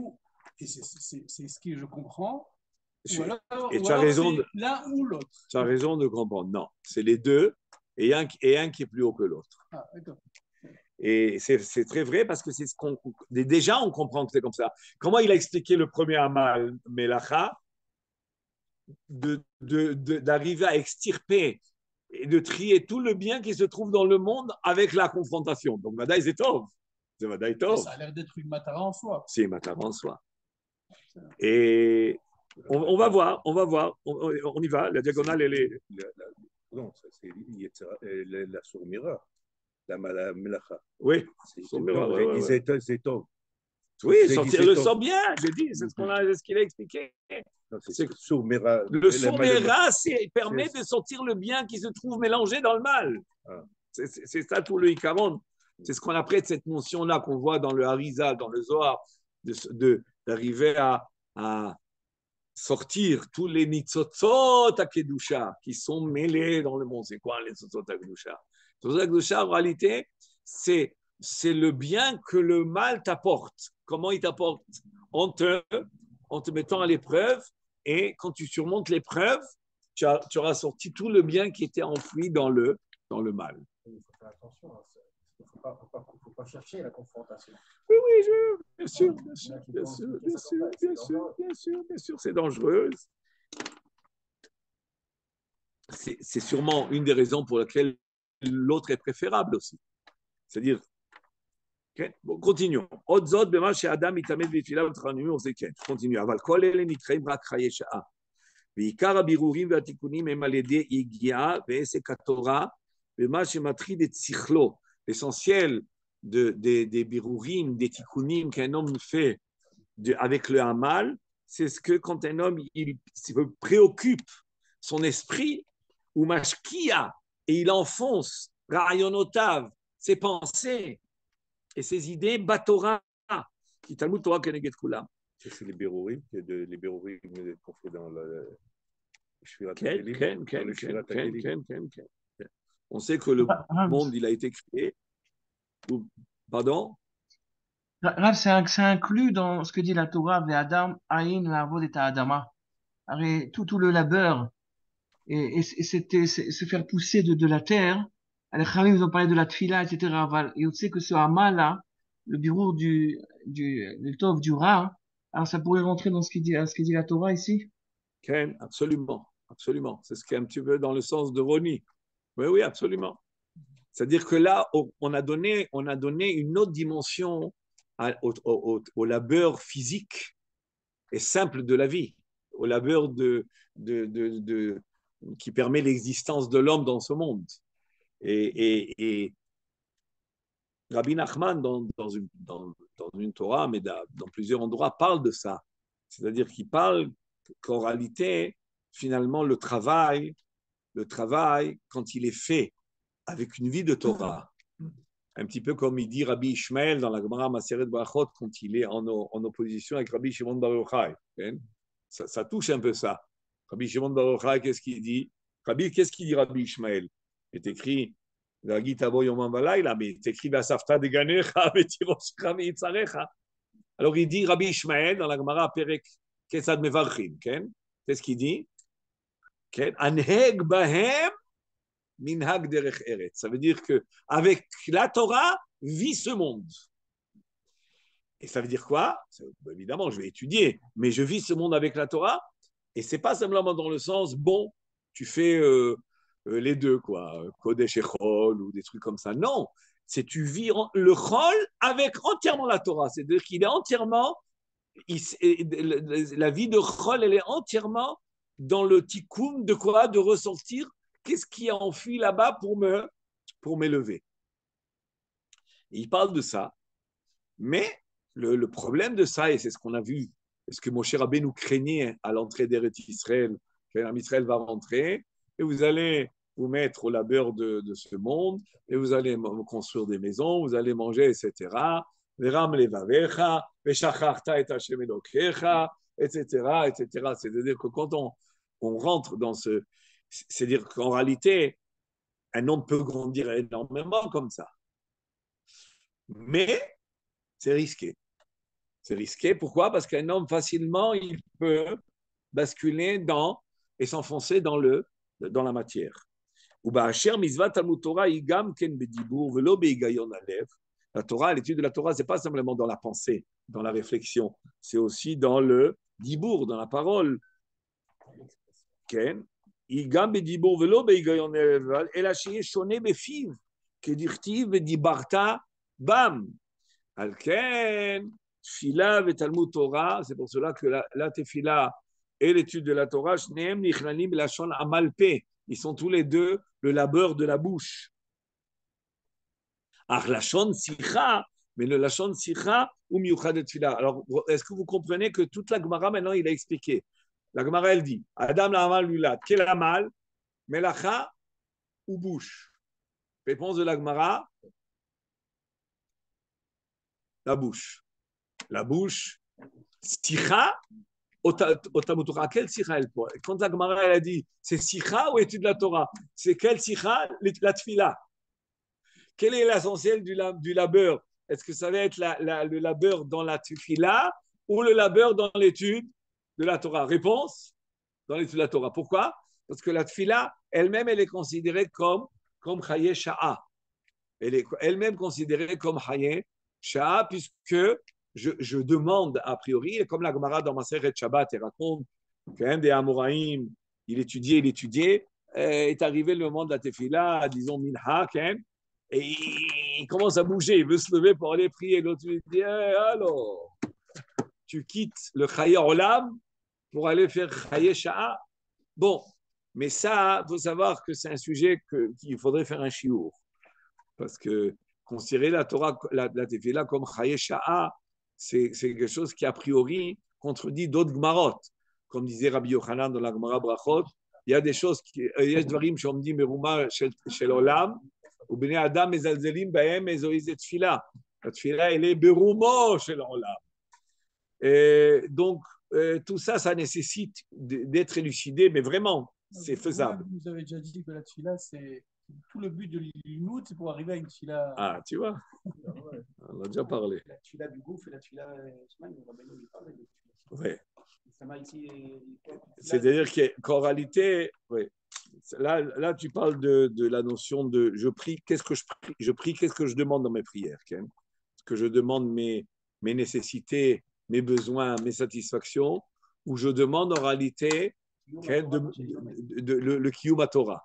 Et c'est ce que je comprends. Tu as raison l'un ou l'autre. Tu as raison de comprendre. Non, c'est les deux et un qui est plus haut que l'autre. Ah, d'accord. Et c'est très vrai parce que c'est ce qu'on déjà on comprend que c'est comme ça. Comment il a expliqué le premier Hamal Melacha d'arriver à extirper et de trier tout le bien qui se trouve dans le monde avec la confrontation. Donc Vadaï c'est tov. C'est Vadaï tov. Ça a l'air d'être une matara en soi. C'est une matara en soi. Et on va voir, on y va. La diagonale elle est. Non, c'est la sourmira. La Melacha. Oui, c'est tov. Oui, sortir le sang bien, je dis, c'est ce qu'il a expliqué. C'est sourmira. Le sourmira, permet de sortir le bien qui se trouve mélangé dans le mal. Ah. C'est ça tout le Ikaron. C'est ce qu'on appelle cette notion-là qu'on voit dans le Harizal, dans le Zohar, d'arriver à sortir tous les nitzotzot à Kedusha qui sont mêlés dans le monde. C'est quoi les nitzotzot à Kedusha? Les nitzotzot à Kedusha, en réalité, c'est le bien que le mal t'apporte. Comment il t'apporte? En te mettant à l'épreuve, et quand tu surmontes l'épreuve, tu auras sorti tout le bien qui était enfoui dans le mal. Il faut faire attention. Il ne faut pas chercher la confrontation. Oui, bien sûr, c'est dangereux. C'est sûrement une des raisons pour lesquelles l'autre est préférable aussi. C'est-à-dire, okay? Bon, continuons. Continue. אבל כל אלה נקראים רק חיי שעה. ועיקר הבירורים והתיקונים הם על ידי יגיעה ועסק התורה, ומה שמטריד את שכלו. L'essentiel des birourim, des tikkunim qu'un homme fait avec le hamal, c'est ce que quand un homme il préoccupe son esprit, ou mashkia, et il enfonce rayonotav, ses pensées et ses idées, batora, qui Talmud Torah keneged kulam. C'est les birourim qu'on fait dans le Shvirat Ken. HaKelim. On sait que le monde il a été créé. Pardon? Rav, c'est inclus dans ce que dit la Torah, de Adam, Aïn, Lavod et Adama. Tout le labeur et c'était se faire pousser de la terre. Les Khamim, ils ont parlé de la Tfila, etc. Et on sait que ce Hamal-là, le bureau du Tov, du Ra, alors ça pourrait rentrer dans ce qui dit la Torah ici? Ken, absolument. C'est ce qui est un petit peu dans le sens de Roni. Oui, absolument. C'est-à-dire que là, on a donné une autre dimension au labeur physique et simple de la vie, au labeur qui permet l'existence de l'homme dans ce monde. Et Rabbi Nachman, dans une Torah, mais dans plusieurs endroits, parle de ça. C'est-à-dire qu'il parle qu'en réalité, finalement, le travail, quand il est fait avec une vie de Torah, un petit peu comme il dit Rabbi Ishmael dans la Gemara Maseret Brachot quand il est en opposition avec Rabbi Shimon Bar Yochai. Ça touche un peu ça. Rabbi Shimon Bar Yochai, qu'est-ce qu'il dit Rabbi Ishmael? Il est écrit V'agit avo yomam v'layla, mais il est écrit V'asafta deganecha v'tiroshcha me'itzarecha. Alors il dit Rabbi Ishmael dans la Gemara Perek Kesad Mevarchim. Qu'est-ce qu'il dit? Anheg bahem minhag derech eretz. Ça veut dire qu'avec la Torah, vit ce monde. Et ça veut dire quoi? Évidemment, je vais étudier, mais je vis ce monde avec la Torah. Et ce n'est pas simplement dans le sens, bon, tu fais les deux, quoi, Kodesh et Chol ou des trucs comme ça. Non, c'est tu vis le Chol avec entièrement la Torah. C'est-à-dire qu'il est entièrement, la vie de Chol, elle est entièrement dans le tikkun de quoi? De ressortir. Qu'est-ce qui a enfui là-bas pour m'élever? Il parle de ça, mais le problème de ça, et c'est ce qu'on a vu, est-ce que Moshe Rabbeinu craignait à l'entrée d'Eretz Israël, qu'un Israël va rentrer, et vous allez vous mettre au labeur de ce monde, et vous allez construire des maisons, vous allez manger, etc. Veram levavecha, veshacharta et Hashem elokecha, etc. C'est-à-dire que quand on rentre dans ce... C'est-à-dire qu'en réalité, un homme peut grandir énormément comme ça. Mais c'est risqué. C'est risqué. Pourquoi? Parce qu'un homme, facilement, il peut basculer et s'enfoncer dans la matière. La Torah, l'étude de la Torah, ce n'est pas simplement dans la pensée, dans la réflexion. C'est aussi dans le dibour, dans la parole. היא גם בדיבור ולא בהיגיון אלא שיהיה שונה בפיו, כדכתיב ודיברת בם. על כן, תפילה ותלמוד תורה, c'est pour cela que la tefila et l'étude de la Torah, שניהם נכללים בלשון עמל פה, ils sont tous les deux le labeur de la bouche. אך לשון שיחה, mais le לשון שיחה הוא מיוחד לתפילה. Alors, est-ce que vous comprenez que toute la Gemara maintenant, il a expliqué? La Gemara, elle dit, Adam l'Amal Lulat, quel Amal, Melacha ou bouche? Réponse de la Gemara, la bouche. La bouche, Sticha, Talmud Torah, quelle sikha elle porte? Quand la Gemara elle a dit c'est sikha ou étude de la Torah, c'est quelle sikha? La tfila. Quel est l'essentiel du labeur? Est-ce que ça va être le labeur dans la tfila ou le labeur dans l'étude de la Torah? Réponse, dans l'étude de la Torah. Pourquoi? Parce que la tfila elle-même, elle est considérée comme chaye sha'a. Elle est elle-même considérée comme chaye sha'a, puisque je demande a priori, et comme la Gemara dans Masechet Shabbat, elle raconte qu'un des Amoraïm, il étudiait, est arrivé le moment de la tefila, disons minha, et il commence à bouger, il veut se lever pour aller prier. L'autre lui dit, alors, tu quittes le chaye olam pour aller faire chaye sha'a. Bon, mais ça, il faut savoir que c'est un sujet qu'il faudrait faire un chiour, parce que considérer la Torah, la tefila comme chaye sha'a, c'est quelque chose qui, a priori, contredit d'autres Gemarot. Comme disait Rabbi Yochanan dans la Gemara Brachot, il y a des choses, il y a des dvarim שעומדים מרומה של עולם, ובני אדם מזלזלים בהם איזו תפילה. התפילה, elle est ברומו של העולם. Donc, tout ça, ça nécessite d'être élucidé, mais vraiment, c'est faisable. Vous avez déjà dit que la tfila, c'est tout le but de l'imout, c'est pour arriver à une tfila. Ah, tu vois, on a déjà parlé. La tfila du gouffre et la tfila Shemaï, on va bien lui parler. Ouais. Ça m'a ici. C'est-à-dire qu'en réalité, ouais, là, tu parles de la notion de je prie, qu'est-ce que je prie, qu'est-ce que je demande dans mes prières, est-ce que je demande mes nécessités, mes besoins, mes satisfactions, ou je demande en réalité le Kiyum Torah.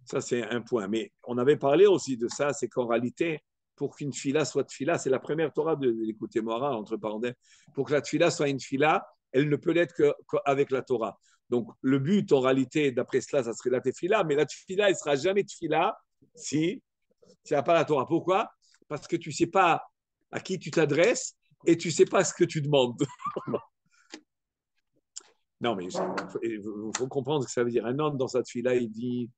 Ça, c'est un point. Mais on avait parlé aussi de ça, c'est qu'en réalité, pour qu'une fila soit tfila, c'est la première Torah de l'écouter Moira, entre parenthèses, pour que la tfila soit une fila, elle ne peut l'être qu'avec la Torah. Donc, le but, en réalité, d'après cela, ça serait la tefila, mais la tefila, elle ne sera jamais tefila si il n'y a pas la Torah. Pourquoi? Parce que tu ne sais pas à qui tu t'adresses et tu ne sais pas ce que tu demandes. Non, mais il faut comprendre ce que ça veut dire. Un homme, dans sa tefila, il dit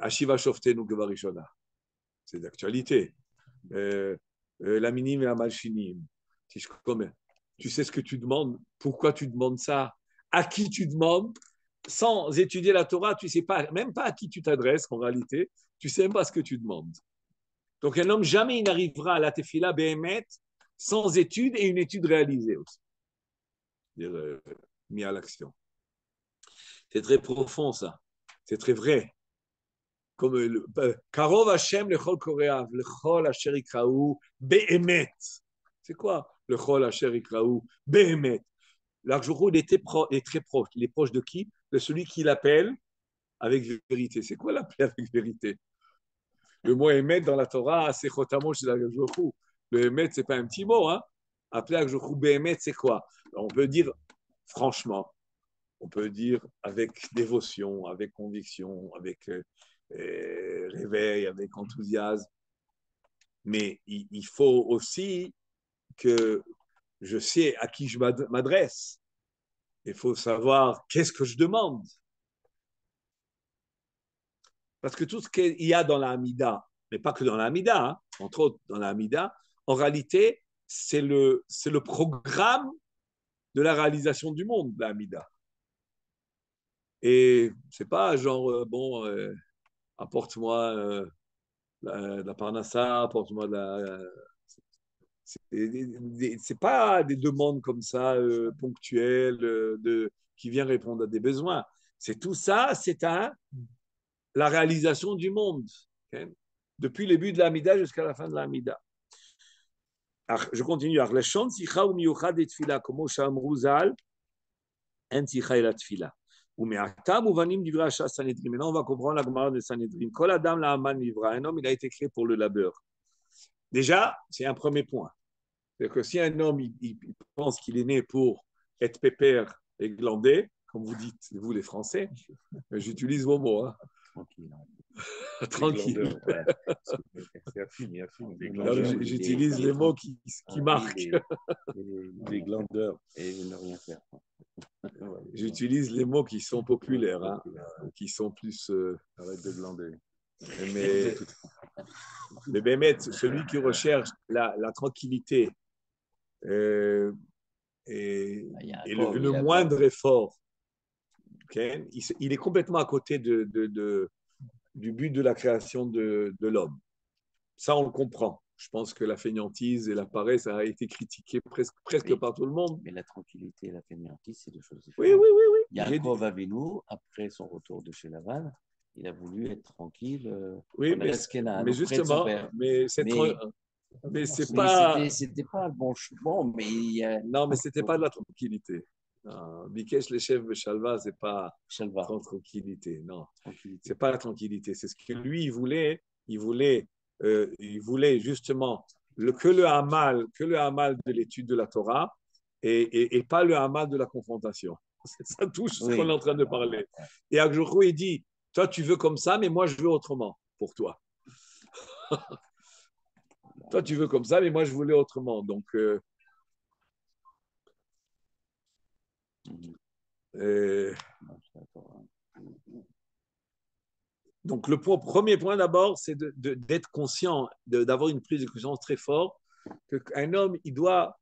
Ashiva Shoftenu Gevarishona. C'est d'actualité. La minim et la malchinim. Tu sais ce que tu demandes, pourquoi tu demandes ça, à qui tu demandes, sans étudier la Torah, tu ne sais pas, même pas à qui tu t'adresses en réalité, tu ne sais même pas ce que tu demandes. Donc un homme, jamais il n'arrivera à la tefila béhémet sans étude et une étude réalisée aussi. C'est-à-dire mis à l'action. C'est très profond ça, c'est très vrai. Comme Karov Hashem lechol koreav, lechol asher ikraou béhémet. C'est quoi le chol asher ikraou béhémet? L'Arjourou, il est très proche. Il est proche de qui? De celui qui l'appelle avec vérité. C'est quoi l'appeler avec vérité? Le mot émet dans la Torah, c'est chotamo chez l'Arjourou. Le émet, ce n'est pas un petit mot. Hein? Appeler l'Arjourou béhémet, c'est quoi? On peut dire franchement, on peut dire avec dévotion, avec conviction, avec réveil, avec enthousiasme. Mais il faut aussi que je sais à qui je m'adresse. Il faut savoir qu'est-ce que je demande. Parce que tout ce qu'il y a dans la Hamida, mais pas que dans la Hamida, hein, entre autres dans la Hamida, en réalité, c'est le programme de la réalisation du monde, la Hamida. Et c'est pas genre, apporte-moi la parnassa, apporte-moi de la... C'est pas des demandes comme ça ponctuelles qui viennent répondre à des besoins. C'est tout ça, c'est la réalisation du monde. Okay? Depuis le début de l'Amida jusqu'à la fin de l'Amida. Je continue. Arleshon sicha ou miyuchad et tfila, comme Shamru Zal, en sicha et la tfila. Ou me'atam uvanim divrei Hashem Sanhedrin. Maintenant, on va comprendre la Gemara de Sanhedrin. Kol adam la'aman nivra. Un homme, il a été créé pour le labeur. Déjà, c'est un premier point. C'est-à-dire que si un homme il pense qu'il est né pour être pépère et glandé, comme vous dites, vous les Français, j'utilise vos mots. Hein. Tranquille. Ouais. C'est affine. J'utilise les mots qui marquent. Des glandeurs et ne rien faire. J'utilise les mots qui sont populaires, hein, qui sont plus... Arrête de glander. Mais Bémet, celui qui recherche la tranquillité Yaakov, le il a moindre effort, okay, il est complètement à côté du but de la création de l'homme. Ça, on le comprend. Je pense que la fainéantise et la paresse ça a été critiqué presque Oui. par tout le monde. Mais la tranquillité et la fainéantise, c'est deux choses Oui, différentes. oui, oui, oui. Yaakov Avinu, après son retour de chez Lavan, il a voulu être tranquille Oui, en Eretz Canaan, mais auprès de son justement, père. mais c'est Mais pas. c'était pas le bon bon, mais il y a Non, mais c'était pas de la tranquillité. Bikesh les chefs de Shalva, c'est pas Shalva, tranquillité. Non, tranquillité. c'est pas la tranquillité. C'est ce que lui il voulait. Il voulait justement que le hamal de l'étude de la Torah et pas le hamal de la confrontation. Ça touche ce qu'on est en train de parler. Et Akjochou, il dit, toi tu veux comme ça, mais moi je veux autrement pour toi. Toi tu veux comme ça, mais moi je voulais autrement. Donc donc le premier point d'abord, c'est d'être conscient, d'avoir une prise de conscience très forte qu'un homme, il doit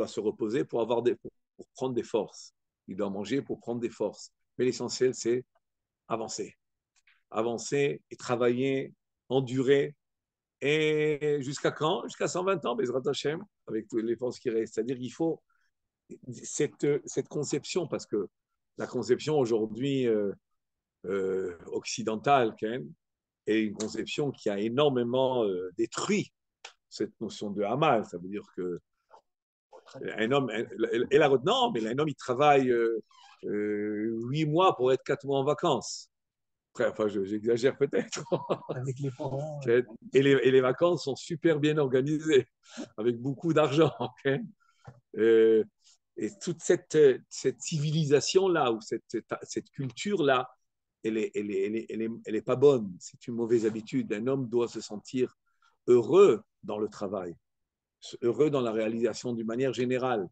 se reposer pour prendre des forces. Il doit manger pour prendre des forces. Mais l'essentiel, c'est avancer. Avancer et travailler, endurer. Et jusqu'à quand? Jusqu'à 120 ans, Bezrat Hashem, avec toutes les forces qui restent. C'est-à-dire qu'il faut cette conception, parce que la conception aujourd'hui occidentale, quand même, est une conception qui a énormément détruit cette notion de Hamal. Ça veut dire que un homme, non, mais un homme, il travaille 8 mois pour être 4 mois en vacances. Enfin, j'exagère peut-être. Avec les parents. Et les vacances sont super bien organisées, avec beaucoup d'argent. Okay, et toute cette civilisation-là, ou cette culture-là, elle est pas bonne. C'est une mauvaise habitude. Un homme doit se sentir heureux dans le travail, heureux dans la réalisation d'une manière générale.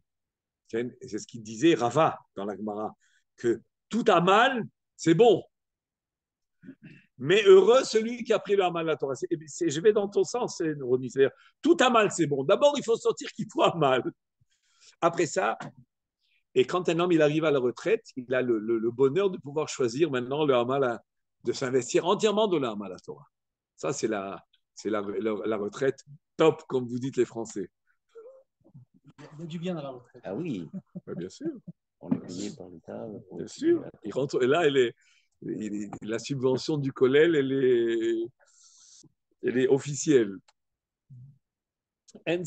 C'est ce qu'il disait Rava dans la Gemara, que tout a mal, c'est bon. Mais heureux celui qui a pris le Hamal de la Torah. Je vais dans ton sens, Ronnie. C'est-à-dire, tout a mal, c'est bon. D'abord, il faut sortir qu'il faut mal. Après ça, et quand un homme il arrive à la retraite, il a le bonheur de pouvoir choisir maintenant le Hamal, de s'investir entièrement dans le Hamal de la Torah. Ça, c'est la retraite top, comme vous dites les Français. Il y a du bien dans la retraite. Ah oui. Bien sûr. On est payé par l'État. Bien sûr. Et là, la subvention du Kollel, elle est officielle. Un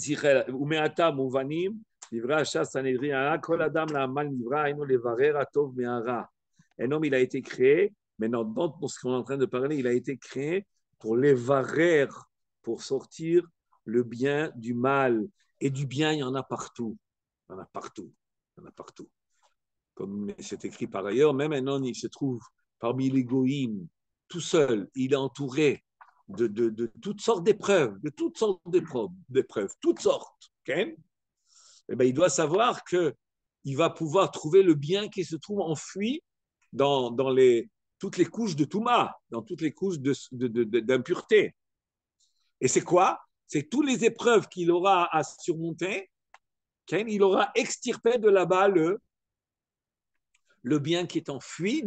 homme, il a été créé, maintenant, dans ce qu'on est en train de parler, il a été créé pour levarer, pour sortir le bien du mal. Et du bien, il y en a partout. Il y en a partout. Il y en a partout. Comme c'est écrit par ailleurs, même un homme, il se trouve parmi les goïms, tout seul, il est entouré de toutes sortes d'épreuves, toutes sortes. Okay? Et ben, il doit savoir qu'il va pouvoir trouver le bien qui se trouve enfoui dans toutes les couches de Touma, dans toutes les couches d'impureté. Et c'est quoi? C'est toutes les épreuves qu'il aura à surmonter, okay? Il aura extirpé de là-bas le bien qui est enfui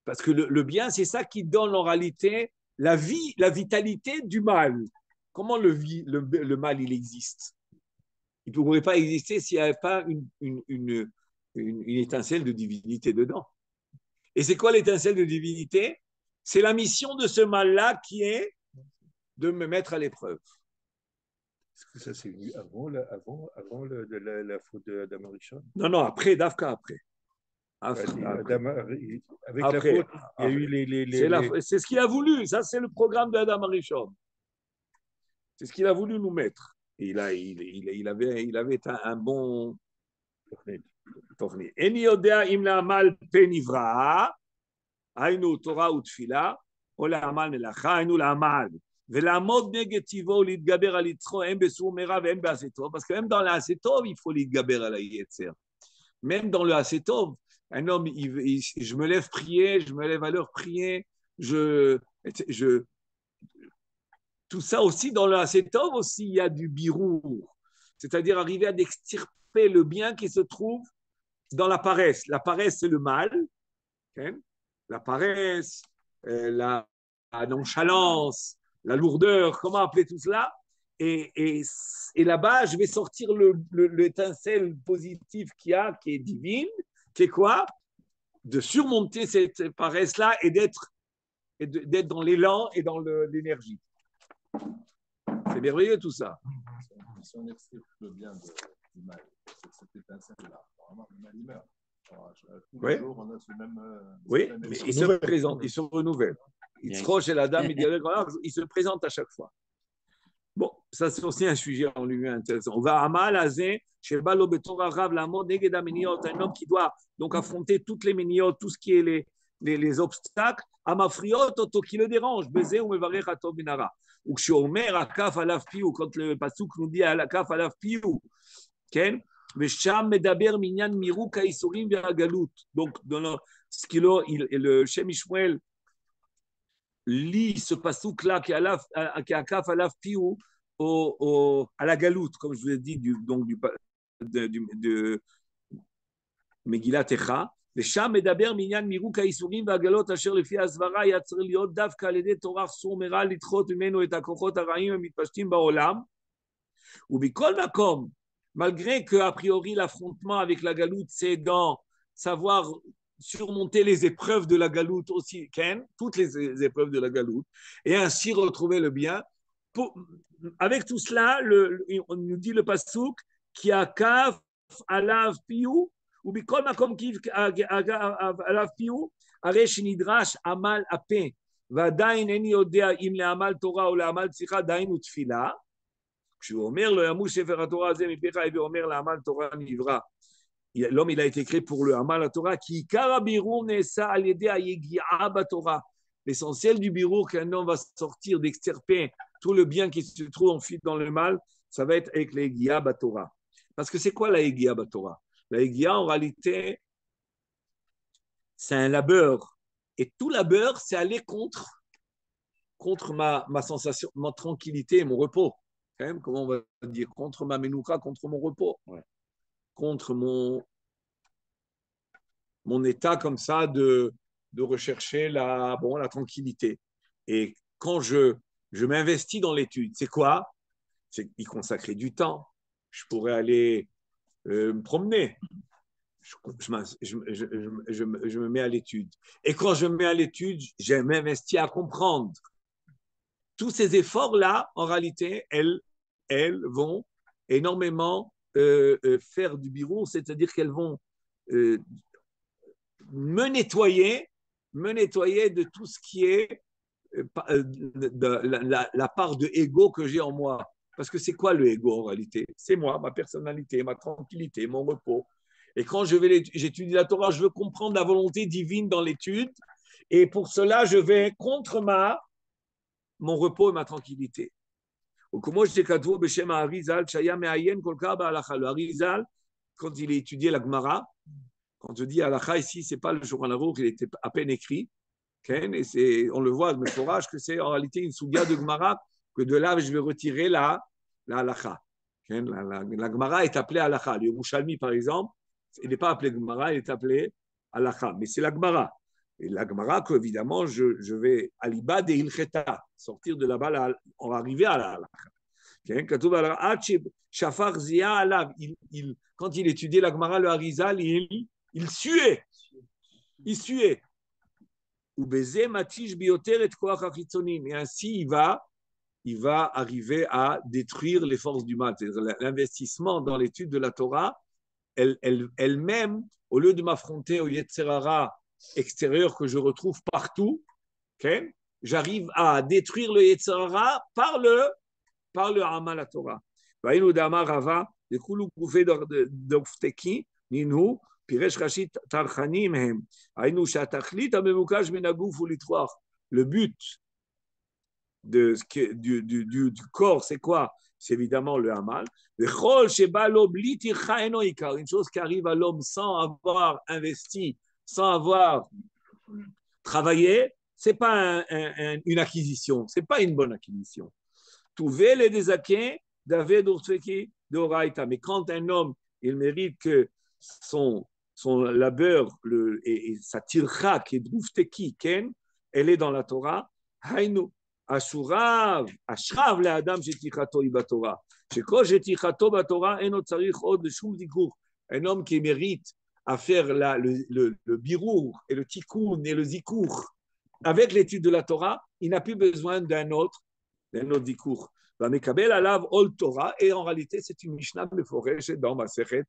parce que le bien, c'est ça qui donne en réalité la vie, la vitalité du mal. Comment le mal, il existe? Il ne pourrait pas exister s'il n'y avait pas une étincelle de divinité dedans. Et c'est quoi l'étincelle de divinité? C'est la mission de ce mal-là qui est de me mettre à l'épreuve. Est-ce que ça s'est vu avant la faute d'Adam Rishon? Non, après, Dafka, après. Avec après, la faute, il y a eu c'est ce qu'il a voulu. Ça, c'est le programme d'Adam Rishon. C'est ce qu'il a voulu nous mettre. Et il avait un bon tourné. Eni yodea im la'amal penivra, haynu Torah utfila, ou la'amal melacha, haynu la'amal. Ve'la'amod neged tivo להתגבר על יצרו, הם בסור מרע והם בעשתו, parce que même dans l'Asetov, il faut להתגבר על היצר. Même dans le Asetov, un homme, je me lève prier, je me lève à l'heure prier, tout ça aussi, dans le Asetov aussi, il y a du birour. c'est-à-dire arriver à extirper le bien qui se trouve dans la paresse. La paresse, c'est le mal. Okay? La paresse, la nonchalance, la lourdeur, comment appeler tout cela? Et là-bas, je vais sortir l'étincelle positive qu'il y a, qui est divine, qui est quoi? De surmonter cette paresse-là et d'être dans l'élan et dans l'énergie. C'est merveilleux tout ça. Si on extrait le bien du mal, cette étincelle-là, normalement, le mal, il meurt. Alors, tous les jours, on a ce même. Oui, mais il se présente, il se renouvelle. Il se croche et la dame, il se présente à chaque fois. Bon, ça c'est aussi un sujet en lui intéressant. On va à Malazé, chez Balo Betora Rav Lamo, Negeda Meniot, un homme qui doit donc affronter toutes les Meniot, tout ce qui est les obstacles, Amafriot, qui le dérange, Bézé ou Mevarech Atov Binara. Ou que chez Omer, Akaf Alaf Piou, quand le Passouk nous dit Akaf Alaf Piou, Ken, Vesham Medaber Minyan Mirou Kaïsorim Veragalut. Donc, dans ce qu'il a, le Shem Ishmael lit ce passouk-là qui est Akaf Alaf Piou à la galoute, comme je vous ai dit, de Megillat Echa. ושם מדבר מעניין מירוק האיסורים והגלות אשר לפי הסברה היה צריך להיות דווקא על ידי תורה סור מרע לדחות ממנו את הכוחות הרעים המתפשטים בעולם. ובכל מקום, malgré que a priori l'affrontement avec la galoute c'est dans savoir surmonter les épreuves de la galoute aussi, toutes les épreuves de la galoute, et ainsi retrouver le bien. Avec tout cela, on nous dit le passouk qui a kaf alav piou. ובכל מקום עליו פיהו, הרי שנדרש עמל הפה, ועדיין איני יודע אם לעמל תורה או לעמל שיחה, דהיינו תפילה. כשהוא אומר לו, ימוש ספר התורה הזה מפיך, ואומר לעמל תורה נברא. l'homme il a été créé pour le amal à Torah, qui עיקר הבירור נעשה על ידי היגיעה בתורה. L'essentiel du birour qu'un homme va sortir, d'extirper tout le bien qui se trouve ensuite dans le mal, ça va être avec la Yegiya Batorah. Parce que c'est quoi la Yegiya Batorah? La Yegiya, en réalité, c'est un labeur. Et tout labeur, c'est aller contre ma sensation, ma tranquillité et mon repos. Quand même, comment on va dire? Contre ma menouka, contre mon repos. Ouais. Contre mon état comme ça de rechercher la tranquillité. Et quand je m'investis dans l'étude, c'est quoi? C'est y consacrer du temps. Je pourrais aller me promener. Je me mets à l'étude. Et quand je me mets à l'étude, je m'investis à comprendre. Tous ces efforts-là, en réalité, elles vont énormément faire du bureau, c'est-à-dire qu'elles vont me nettoyer de tout ce qui est la part de ego que j'ai en moi. Parce que c'est quoi le ego en réalité? C'est moi, ma personnalité, ma tranquillité, mon repos. Et quand j'étudie la Torah, je veux comprendre la volonté divine dans l'étude. Et pour cela, je vais contre mon repos et ma tranquillité. Le Harizal, quand il a étudié la Gemara, quand je dis Halakha ici, ce n'est pas le Shulchan Aruch, il était à peine écrit. Et on le voit, je me forage que c'est en réalité une souga de Gemara, que de là je vais retirer la Halakha. La Gemara est appelée Halakha. Le Yerushalmi, par exemple, il n'est pas appelé Gemara, il est appelé Halakha. Mais c'est la Gemara. Et la Gemara, évidemment, je vais à l'Iba de Ilcheta, sortir de là-bas, on va arriver à la Halakha. Quand il étudiait la Gemara, le Harizal, il suait. Il suait. Et ainsi, il va arriver à détruire les forces du mal. C'est-à-dire l'investissement dans l'étude de la Torah, elle-même, au lieu de m'affronter au Yetzerara extérieur que je retrouve partout, j'arrive à détruire le Yetzerara par le Amal à Torah. Vaïnou Dama Rava, de Kulu Koufé d'Ofteki, Ninu, Piresh Rashid Tarchanim Hem, Aïnou Shatachlit, Amemukaj Menagouf ou Litroir. Le but du corps, c'est quoi? C'est évidemment le Hamal. Une chose qui arrive à l'homme sans avoir investi, sans avoir travaillé, ce n'est pas une acquisition, ce n'est pas une bonne acquisition. Trouver les désaquins, David Orseki, d'Oraita. Mais quand un homme, il mérite que son labeur et sa tircha, qui est Drufteki, Ken, elle est dans la Torah. Hainu, Ashurav, Ashrav le Adam, Jetichato Ibatora. Sheko Jetichato Batora, Eno Tsarich Od Shum Dikour. Un homme qui mérite à faire le birour et le tikkun et le zikour avec l'étude de la Torah, il n'a plus besoin d'un autre dikour. Mekabel alav ol Torah, et en réalité, c'est une Mishnah meforeshet dans Masechet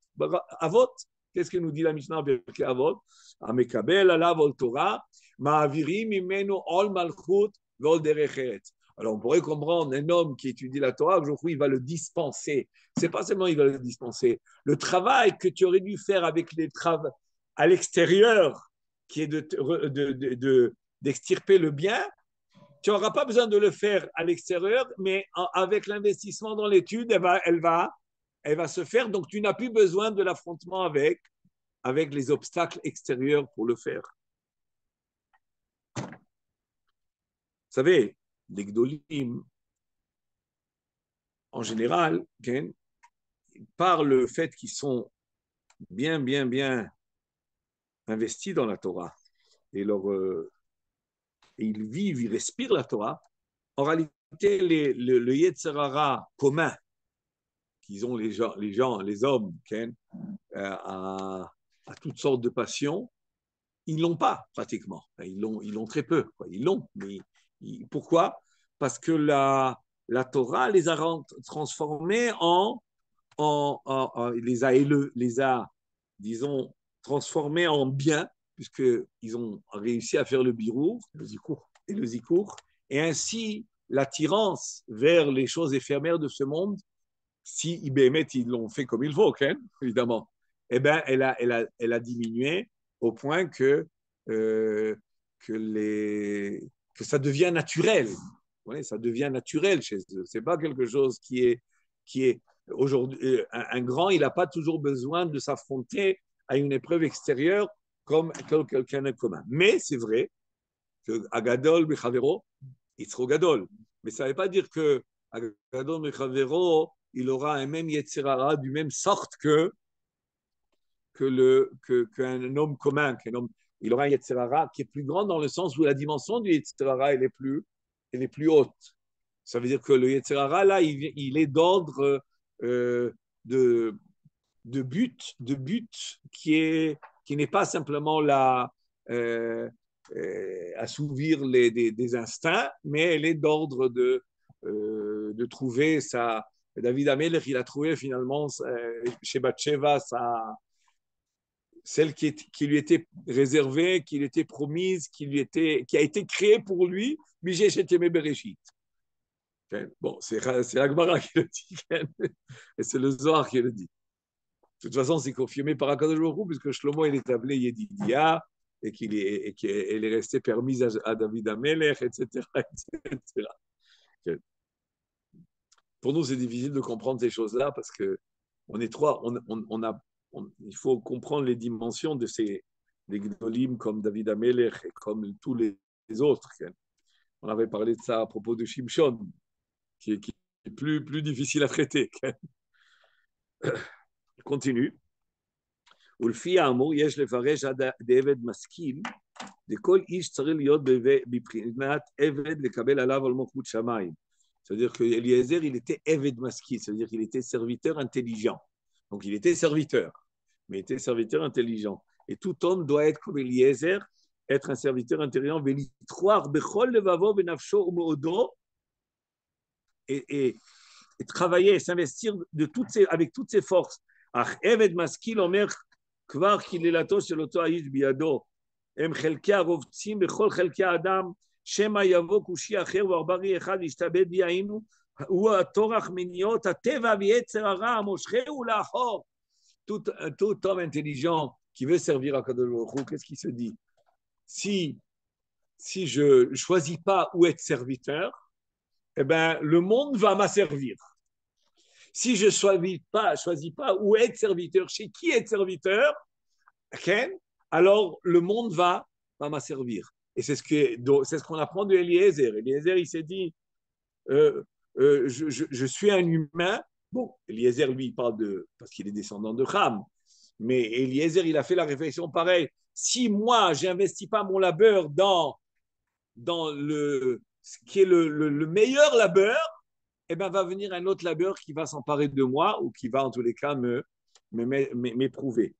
Avot. Qu'est-ce que nous dit la Mishnah Birkei Avot? Mekabel alav ol Torah, ma'avirim imenu ol malchut ve'ol derech eretz. Alors, on pourrait comprendre un homme qui étudie la Torah, aujourd'hui, il va le dispenser. C'est pas seulement il va le dispenser. Le travail que tu aurais dû faire avec les travaux à l'extérieur, qui est d'extirper le bien, tu n'auras pas besoin de le faire à l'extérieur, mais avec l'investissement dans l'étude, elle va se faire. Donc, tu n'as plus besoin de l'affrontement avec les obstacles extérieurs pour le faire. Vous savez, les Gdolim, en général, par le fait qu'ils sont bien investis dans la Torah et ils vivent, ils respirent la Torah, en réalité, le Yetzer Hara commun qu'ils ont les hommes, à toutes sortes de passions, ils ne l'ont pas pratiquement. Ils l'ont très peu. Ils l'ont, mais pourquoi? Parce que la Torah les a transformés les a, disons, transformés en bien, puisqu'ils ont réussi à faire le birour et le zikour, et ainsi l'attirance vers les choses éphémères de ce monde, si ils l'ont fait comme il faut, évidemment, eh ben, elle a diminué au point que ça devient naturel. Ouais, ça devient naturel chez eux. Ce n'est pas quelque chose qui est aujourd'hui. Un grand, il n'a pas toujours besoin de s'affronter à une épreuve extérieure comme quelqu'un de commun. Mais c'est vrai que Agadol Mechavero, Yitzro Gadol. Mais ça ne veut pas dire que Agadol Mechavero, il aura un même Yetzer Hara du même sorte qu'un homme commun. Il aura un Yetzer Hara qui est plus grand dans le sens où la dimension du Yetzer Hara elle est plus haute. Ça veut dire que le Yetzer Hara, là, il est d'ordre de but qui n'est pas simplement assouvir des instincts, mais elle est d'ordre de trouver sa. David Amelech, il a trouvé finalement chez Bathsheba celle qui lui était réservée, qui lui était promise, qui a été créée pour lui, Mijé Shetemé Bereshit. Bon, c'est la Gemara qui le dit, et c'est le Zohar qui le dit. De toute façon, c'est confirmé par Akadosh Baruch Hu, puisque Shlomo il est appelé Yedidia, et qu'elle est restée permise à David Amelech, etc. etc. Pour nous, c'est difficile de comprendre ces choses-là, parce qu'on est trois, il faut comprendre les dimensions de des Gdolim comme David Amelech et comme tous les autres. On avait parlé de ça à propos de Shimshon, qui est plus difficile à traiter. Je continue. ולפי האמור יש לפרש דעבד משכיל, דכל איש צריך להיות בבחינת עבד לקבל עליו על מלכות שמיים. C'est-à-dire que Eliezer, il était Eved Maskil, c'est-à-dire qu'il était serviteur intelligent. Donc il était serviteur, mais il était serviteur intelligent. Et tout homme doit être comme Eliezer, être un serviteur intelligent, et travailler, s'investir avec toutes ses forces. Eved Maskil, Omer, Kvar Kilelato, Sheloto Aish Biado, Em Chelke Arovtsim, Bechol Chelke Adam, שמא יבוא קושי אחר וערברי אחד ישתבד יעינו, הוא התורח מניעות הטבע ויצר הרע המושכהו לאחור. Tout homme intelligent qui veut servir à Kadosh Baruch Hu, qu'est-ce qu'il se dit? Si je ne choisis pas où être serviteur, eh ben, le monde va m'asservir. Si je ne choisis pas où être serviteur, chez qui être serviteur, alors le monde va m'asservir. Et c'est ce qu'on apprend de Eliezer. Eliezer, il s'est dit, je suis un humain, Bon, Eliezer, lui, il parle parce qu'il est descendant de Ham. Mais Eliezer, il a fait la réflexion pareille. Si moi, je n'investis pas mon labeur dans ce qui est le meilleur labeur, eh ben, va venir un autre labeur qui va s'emparer de moi ou qui va, en tous les cas, m'éprouver.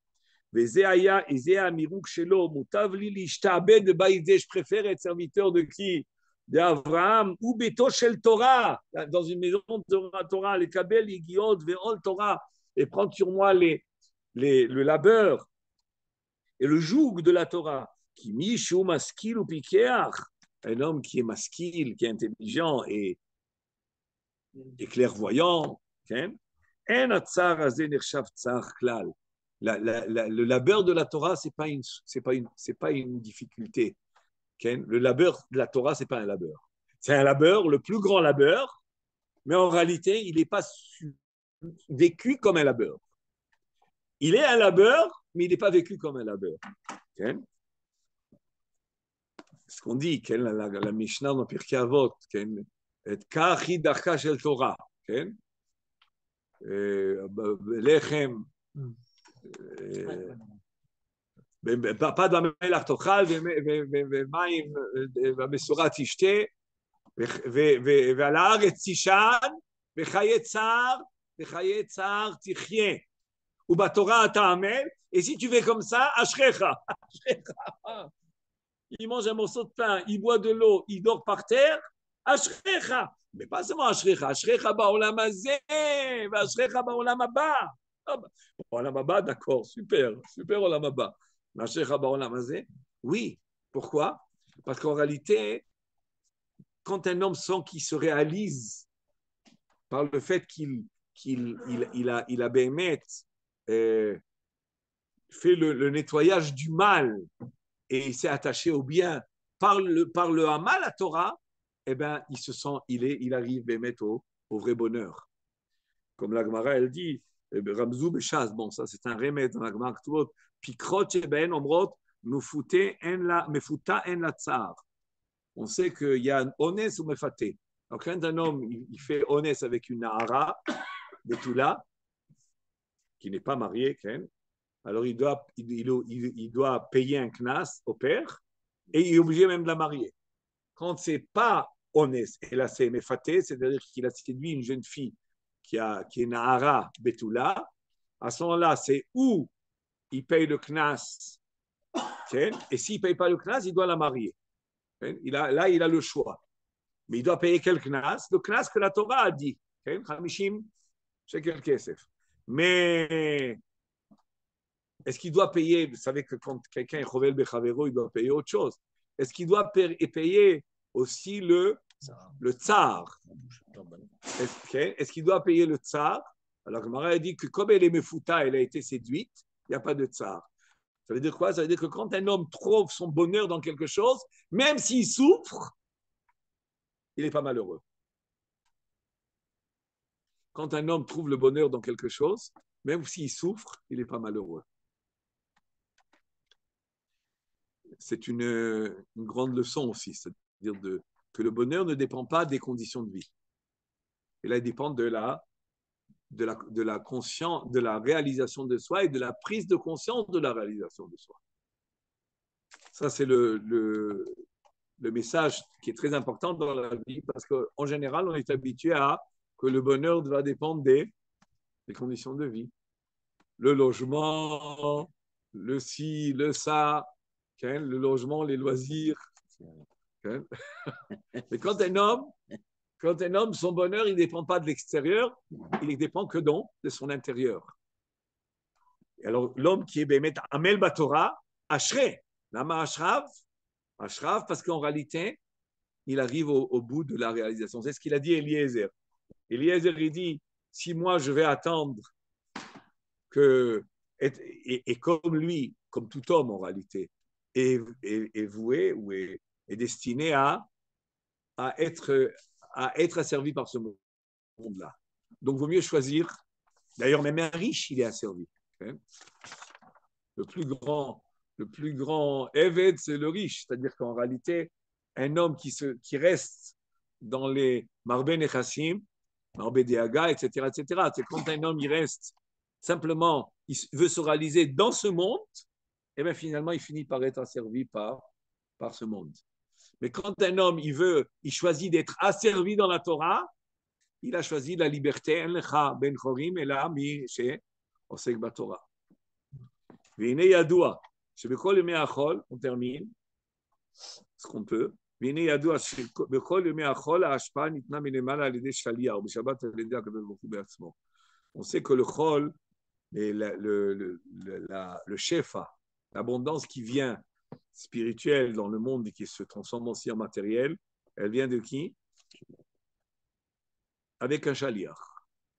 Je préfère être serviteur de qui? D'Abraham ou Beto Shel Torah, dans une maison de Torah, les Kabel, les Guiot, Veol Torah, et prendre sur moi le labeur et le joug de la Torah. Qui Mishu maskil ou Pikeach, un homme qui est maskil, qui est intelligent et clairvoyant. Le labeur de la Torah, c'est pas une difficulté. Le labeur de la Torah, c'est pas un labeur. C'est un labeur, le plus grand labeur, mais en réalité, il n'est pas vécu comme un labeur. Il est un labeur, mais il n'est pas vécu comme un labeur. Ce qu'on dit, la Mishnah dans Pirkei Avot, Kachi Darka Shel Torah, Lechem, pas במלח תאכל ומים במשורה תשתה ועל הארץ תישן וחיי צער תחיה ובתורה אתה עמל, et si tu fais comme ça, אשריך. Il mange un morceau de pain, il boit de l'eau, il dort par terre, אשריך. Mais pas seulement אשריך, אשריך בעולם הזה ואשריך בעולם הבא. Olam Haba, d'accord, super Olam Haba. Oui, pourquoi? Parce qu'en réalité, quand un homme sent qu'il se réalise par le fait qu'il a Béhémet fait le nettoyage du mal et il s'est attaché au bien par le Hamal à Torah, eh ben, il se sent, il arrive Béhémet au vrai bonheur. Comme la Gemara, elle dit, Ramzou Beshaz, bon, ça c'est un remède dans la Gemara Ktuvot, Pikrot Sheben Omrot, Mefuta en la tsar. On sait qu'il y a un honest ou mefaté. Donc, quand un homme il fait honest avec une nahara, Betula, qui n'est pas mariée, alors il doit payer un knas au père et il est obligé même de la marier. Quand c'est pas honest, et là c'est mefaté, c'est-à-dire qu'il a séduit une jeune fille qui est Nahara Betula, à ce moment-là, c'est où il paye le knas, et s'il ne paye pas le knas, il doit la marier. Là, il a le choix. Mais il doit payer quel knas? Le knas que la Torah a dit. Hamishim shekel kesef. Mais est-ce qu'il doit payer? Vous savez que quand quelqu'un est chovel bechavero, il doit payer autre chose. Est-ce qu'il doit payer aussi le tsar? Est-ce qu'il doit payer le tsar? Alors que Maria a dit que comme elle est mefuta, elle a été séduite, il n'y a pas de tsar. Ça veut dire quoi? Ça veut dire que quand un homme trouve son bonheur dans quelque chose, même s'il souffre, il n'est pas malheureux. Quand un homme trouve le bonheur dans quelque chose, même s'il souffre, il n'est pas malheureux. C'est une grande leçon aussi, c'est-à-dire que le bonheur ne dépend pas des conditions de vie. Et là, il dépend de la conscience, de la réalisation de soi et de la prise de conscience de la réalisation de soi. Ça, c'est le message qui est très important dans la vie, parce qu'en général, on est habitué à que le bonheur va dépendre des conditions de vie. Le logement, le ci, le ça, le logement, les loisirs. Mais quand un homme, son bonheur, il ne dépend pas de l'extérieur, il ne dépend que de son intérieur. Et alors, l'homme qui est Bémet Amel Batora, Ashrei, Lama Ashrav, parce qu'en réalité, il arrive au bout de la réalisation. C'est ce qu'il a dit Eliezer. Eliezer, il dit, si moi je vais attendre et comme lui, comme tout homme en réalité, est voué ou est destiné à être asservi par ce monde-là. Donc, il vaut mieux choisir. D'ailleurs, même un riche, il est asservi. Le plus grand Eved, c'est le riche. C'est-à-dire qu'en réalité, un homme qui reste dans les Marben et Chassim, en BDAGA, etc., etc. C'est quand un homme, il reste simplement, il veut se réaliser dans ce monde, et bien finalement, il finit par être asservi par ce monde. Mais quand un homme, il choisit d'être asservi dans la Torah, il a choisi la liberté. En lecha ben chorim, et là, mi chez osek batorah. V'ine yadoua, shebechol yemei achol, on termine ce qu'on peut. V'ine yadoua, shebechol yemei achol, ha'ashpa nitna minemala al yedei shaliach, b'shabbat al yedei hakadosh baruch hu be'atzmo. On sait que le chol, le shefa, l'abondance qui vient spirituelle dans le monde et qui se transforme aussi en matériel, elle vient de qui? Avec un shaliach.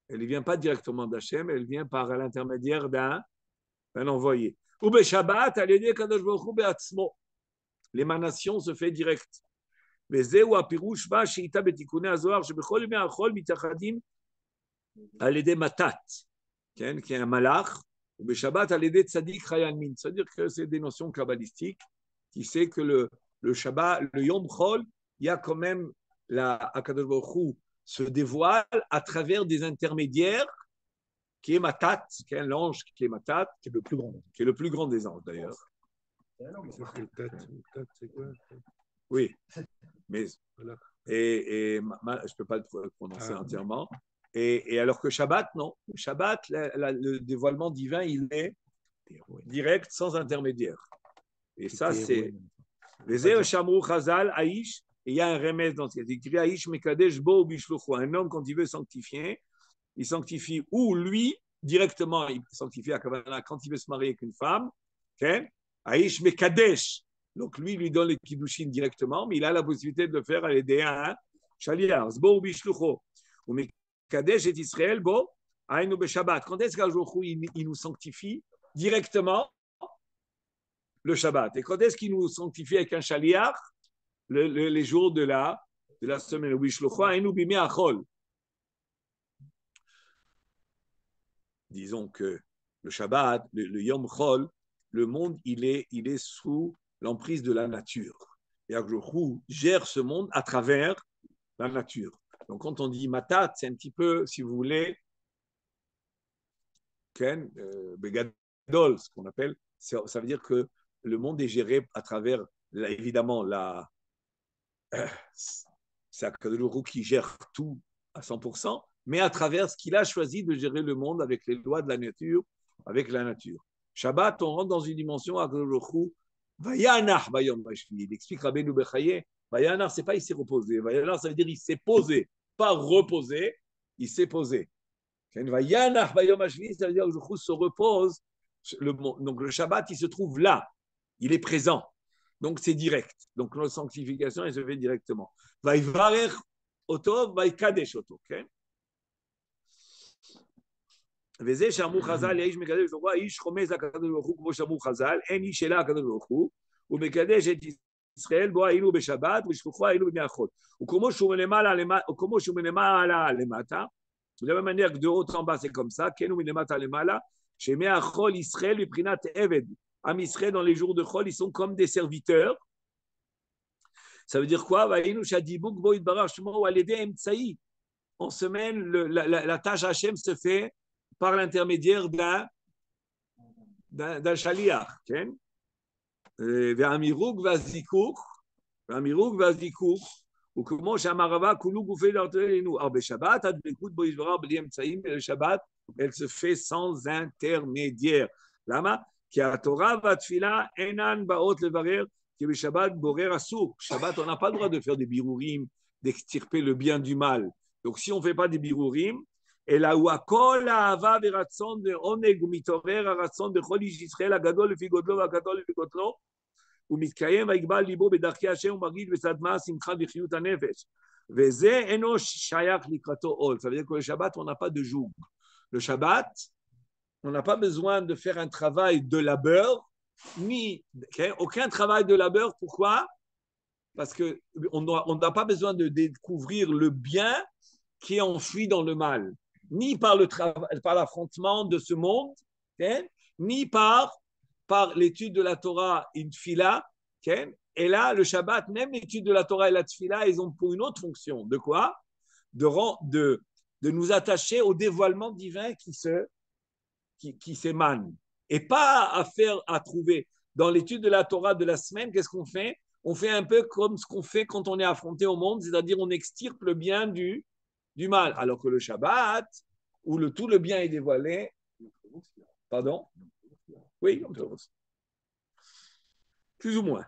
Elle ne vient pas directement d'Hachem, elle vient par l'intermédiaire d'un envoyé. Ou Shabbat, l'émanation se fait direct. וזהו הפירוש בה שאיתה בתיקוני הזוהר שבכל ימי החול מתאחדים על ידי מתת, כן, qui est un malach, ou בשבת על ידי צדיק חי עלמין. C'est-à-dire que c'est des notions kabbalistiques qui sait que le Shabbat, le Yom Chol, il y a quand même la Akadosh Baruch Hu se dévoile à travers des intermédiaires qui est Matat, qui est un ange qui est Matat, qui est le plus grand des anges d'ailleurs. C'est quoi? Oui, mais voilà. Je ne peux pas le prononcer entièrement. Et alors que Shabbat, non. Shabbat, le dévoilement divin, il est direct, sans intermédiaire. Et ça, c'est. Et il y a un remède dans ce qu'il Aïsh Mekadesh Bo Bishluchu. Un homme, quand il veut sanctifier, il sanctifie ou lui, directement, il sanctifie à Kavanah quand il veut se marier avec une femme. Okay? Aïsh Mekadesh. Donc lui donne les kiddushin directement, mais il a la possibilité de le faire à l'aider à un shaliach. Bo Bishluchu. Ou Mekadesh et Israël, Bo Aïnou Beshabbat. Quand est-ce qu'un jour il nous sanctifie directement le Shabbat? Et quand est-ce qu'il nous sanctifie avec un shaliach? Les jours de la semaine. Disons que le Shabbat, le Yom Chol, le monde, il est sous l'emprise de la nature. Et Hu gère ce monde à travers la nature. Donc quand on dit Matat, c'est un petit peu, si vous voulez, Begadol, ce qu'on appelle, ça veut dire que le monde est géré à travers, évidemment, c'est Akadosh Baruch Hu qui gère tout à 100%, mais à travers ce qu'il a choisi de gérer le monde avec les lois de la nature, avec la nature. Shabbat, on rentre dans une dimension Akadosh Baruch Hu, Vayanach Bayom Hashvi. Il explique Rabbeinu Bechaye, Vayanach, c'est pas il s'est reposé. Vayanach, ça veut dire il s'est posé, pas reposé, il s'est posé. Vayanach Bayom Hashvi, ça veut dire que Akadosh Baruch Hu se repose. Donc le Shabbat, il se trouve là, il est présent. Donc, c'est direct. Donc, notre sanctification, elle se fait directement. Vaïvarer oto, vaïkadesh oto. וזה שאמרו חז"ל, לאיש מקדש ברוך הוא, האיש חומס לקדוש ברוך הוא, כמו שאמרו חז"ל, אין איש אלא הקדוש ברוך הוא, הוא מקדש את ישראל, בו היינו בשבת, ובשלוחו היינו בימי החול. וכמו שהוא מלמעלה למטה, de la même manière que de haut en bas, c'est comme ça, כן הוא מלמטה למעלה, שימי החול ישראל מבחינת עבד. Am Israël, dans les jours de Chol, ils sont comme des serviteurs. Ça veut dire quoi? En semaine, la tâche Hachem se fait par l'intermédiaire d'un shaliach. Ve'amiruk vazikour, ou comment Shamarava Koulou Goufé d'Artelenu. Alors, Shabbat, Adbekut Boïsvara, Bli Emtsaïm, et le Shabbat, elle se fait sans intermédiaire. Lama? Qui a Torah va tfila enan baot levarer qui est Shabbat borer assour. Shabbat, on n'a pas le droit de faire des birourim, d'extirper le bien du mal. Donc si on ne fait pas des birourim, et là où akol ahava veratson de oneg ou mitorer aratson de chol ish Yisrael agadol lefi godlo agadol lefi godlo ou mitkayem vaikbal libo bedarki Hashem ou margid besadma simcha b'chiyut hanefesh. Veze eno shayach likrato ol. Ça veut dire que le Shabbat, on n'a pas de joug. Le Shabbat, on n'a pas besoin de faire un travail de labeur, aucun travail de labeur. Pourquoi? Parce qu'on n'a pas besoin de découvrir le bien qui est enfoui dans le mal, ni par l'affrontement de ce monde, ni par l'étude de la Torah, une tfila. Et là, le Shabbat, même l'étude de la Torah et la tfila, ils ont pour une autre fonction. De quoi? De de nous attacher au dévoilement divin qui s'émane. Et pas à trouver. Dans l'étude de la Torah de la semaine, qu'est-ce qu'on fait? On fait un peu comme ce qu'on fait quand on est affronté au monde, c'est-à-dire on extirpe le bien du mal. Alors que le Shabbat, où tout le bien est dévoilé, pardon? Oui, plus ou moins.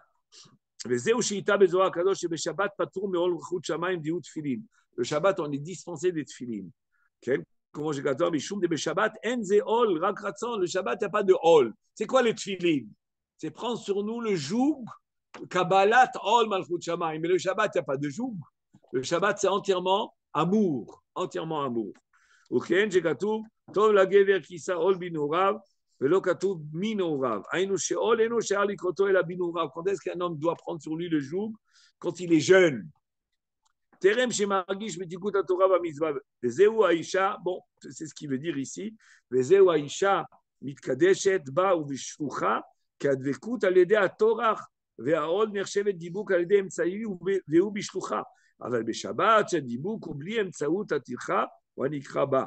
Le Shabbat, on est dispensé des tefilin. Comment j'ai gâté? Le Shabbat, le Shabbat, il n'y a pas de hol. C'est quoi les tefilin? C'est prendre sur nous le joug, Kabbalat ol malchut shamayim. Mais le Shabbat, il n'y a pas de joug. Le Shabbat, c'est entièrement amour. Entièrement amour. Uchen, j'ai gâté, tov la gever kisa ol binourav. Quand est-ce qu'un homme doit prendre sur lui le joug? Quand il est jeune. Bon, c'est ce qu'il veut dire ici. אבל בשבת שהדיבוק הוא בלי אמצעות הטרחה הוא הנקרא בה.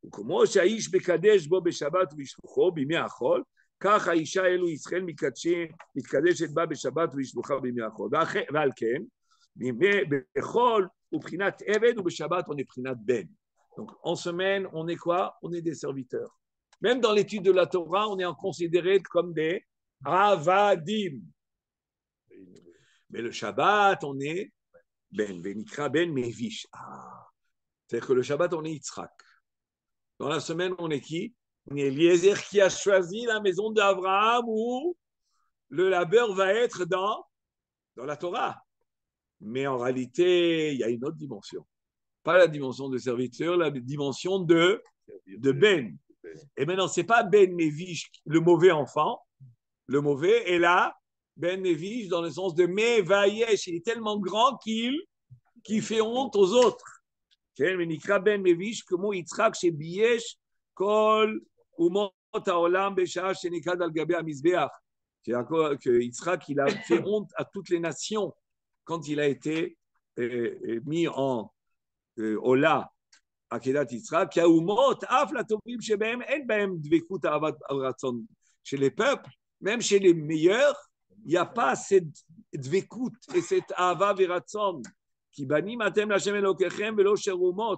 וכמו שהאיש מקדש בו בשבת ובשלוחו בימי החול, כך האישה אלו ישראל מתקדשת בה בשבת ובשלוחה בימי החול. ועל כן, בחול הוא בחינת עבד ובשבת on est בחינת בן. Donc en semaine, on est quoi? On est des serviteurs. Même dans l'étude de la Torah, on est considéré comme des avadim. Mais le Shabbat, on est Ben, Venikra Ben Mevish. C'est-à-dire que le Shabbat, on est Yitzhak. Dans la semaine, on est qui? On est Eliezer qui a choisi la maison d'Abraham où le labeur va être dans la Torah. Mais en réalité, il y a une autre dimension. Pas la dimension de serviteur, la dimension de Ben. Et maintenant, ce n'est pas Ben Mevish, le mauvais enfant. Le mauvais est là. Ben Mevish, dans le sens de Mevayesh, il est tellement grand qu'il fait honte aux autres. Ben Mevish, comme Yitzhak, chez Biyesh, Kol, Umot Haolam, Besha, Shenikad al-Gabe Amizbeach. Que Yitzhak, il a fait honte à toutes les nations quand il a été mis en Ola, Akedat Yitzhak, Umot, Af la Tovim, Shebehem, En Behem, Dvekut Avat Ratzon. Chez les peuples, même chez les meilleurs, il n'y a pas cette dvekut et cette ava veratzon qui banim atem l'Hashem Elokechem velo sherumot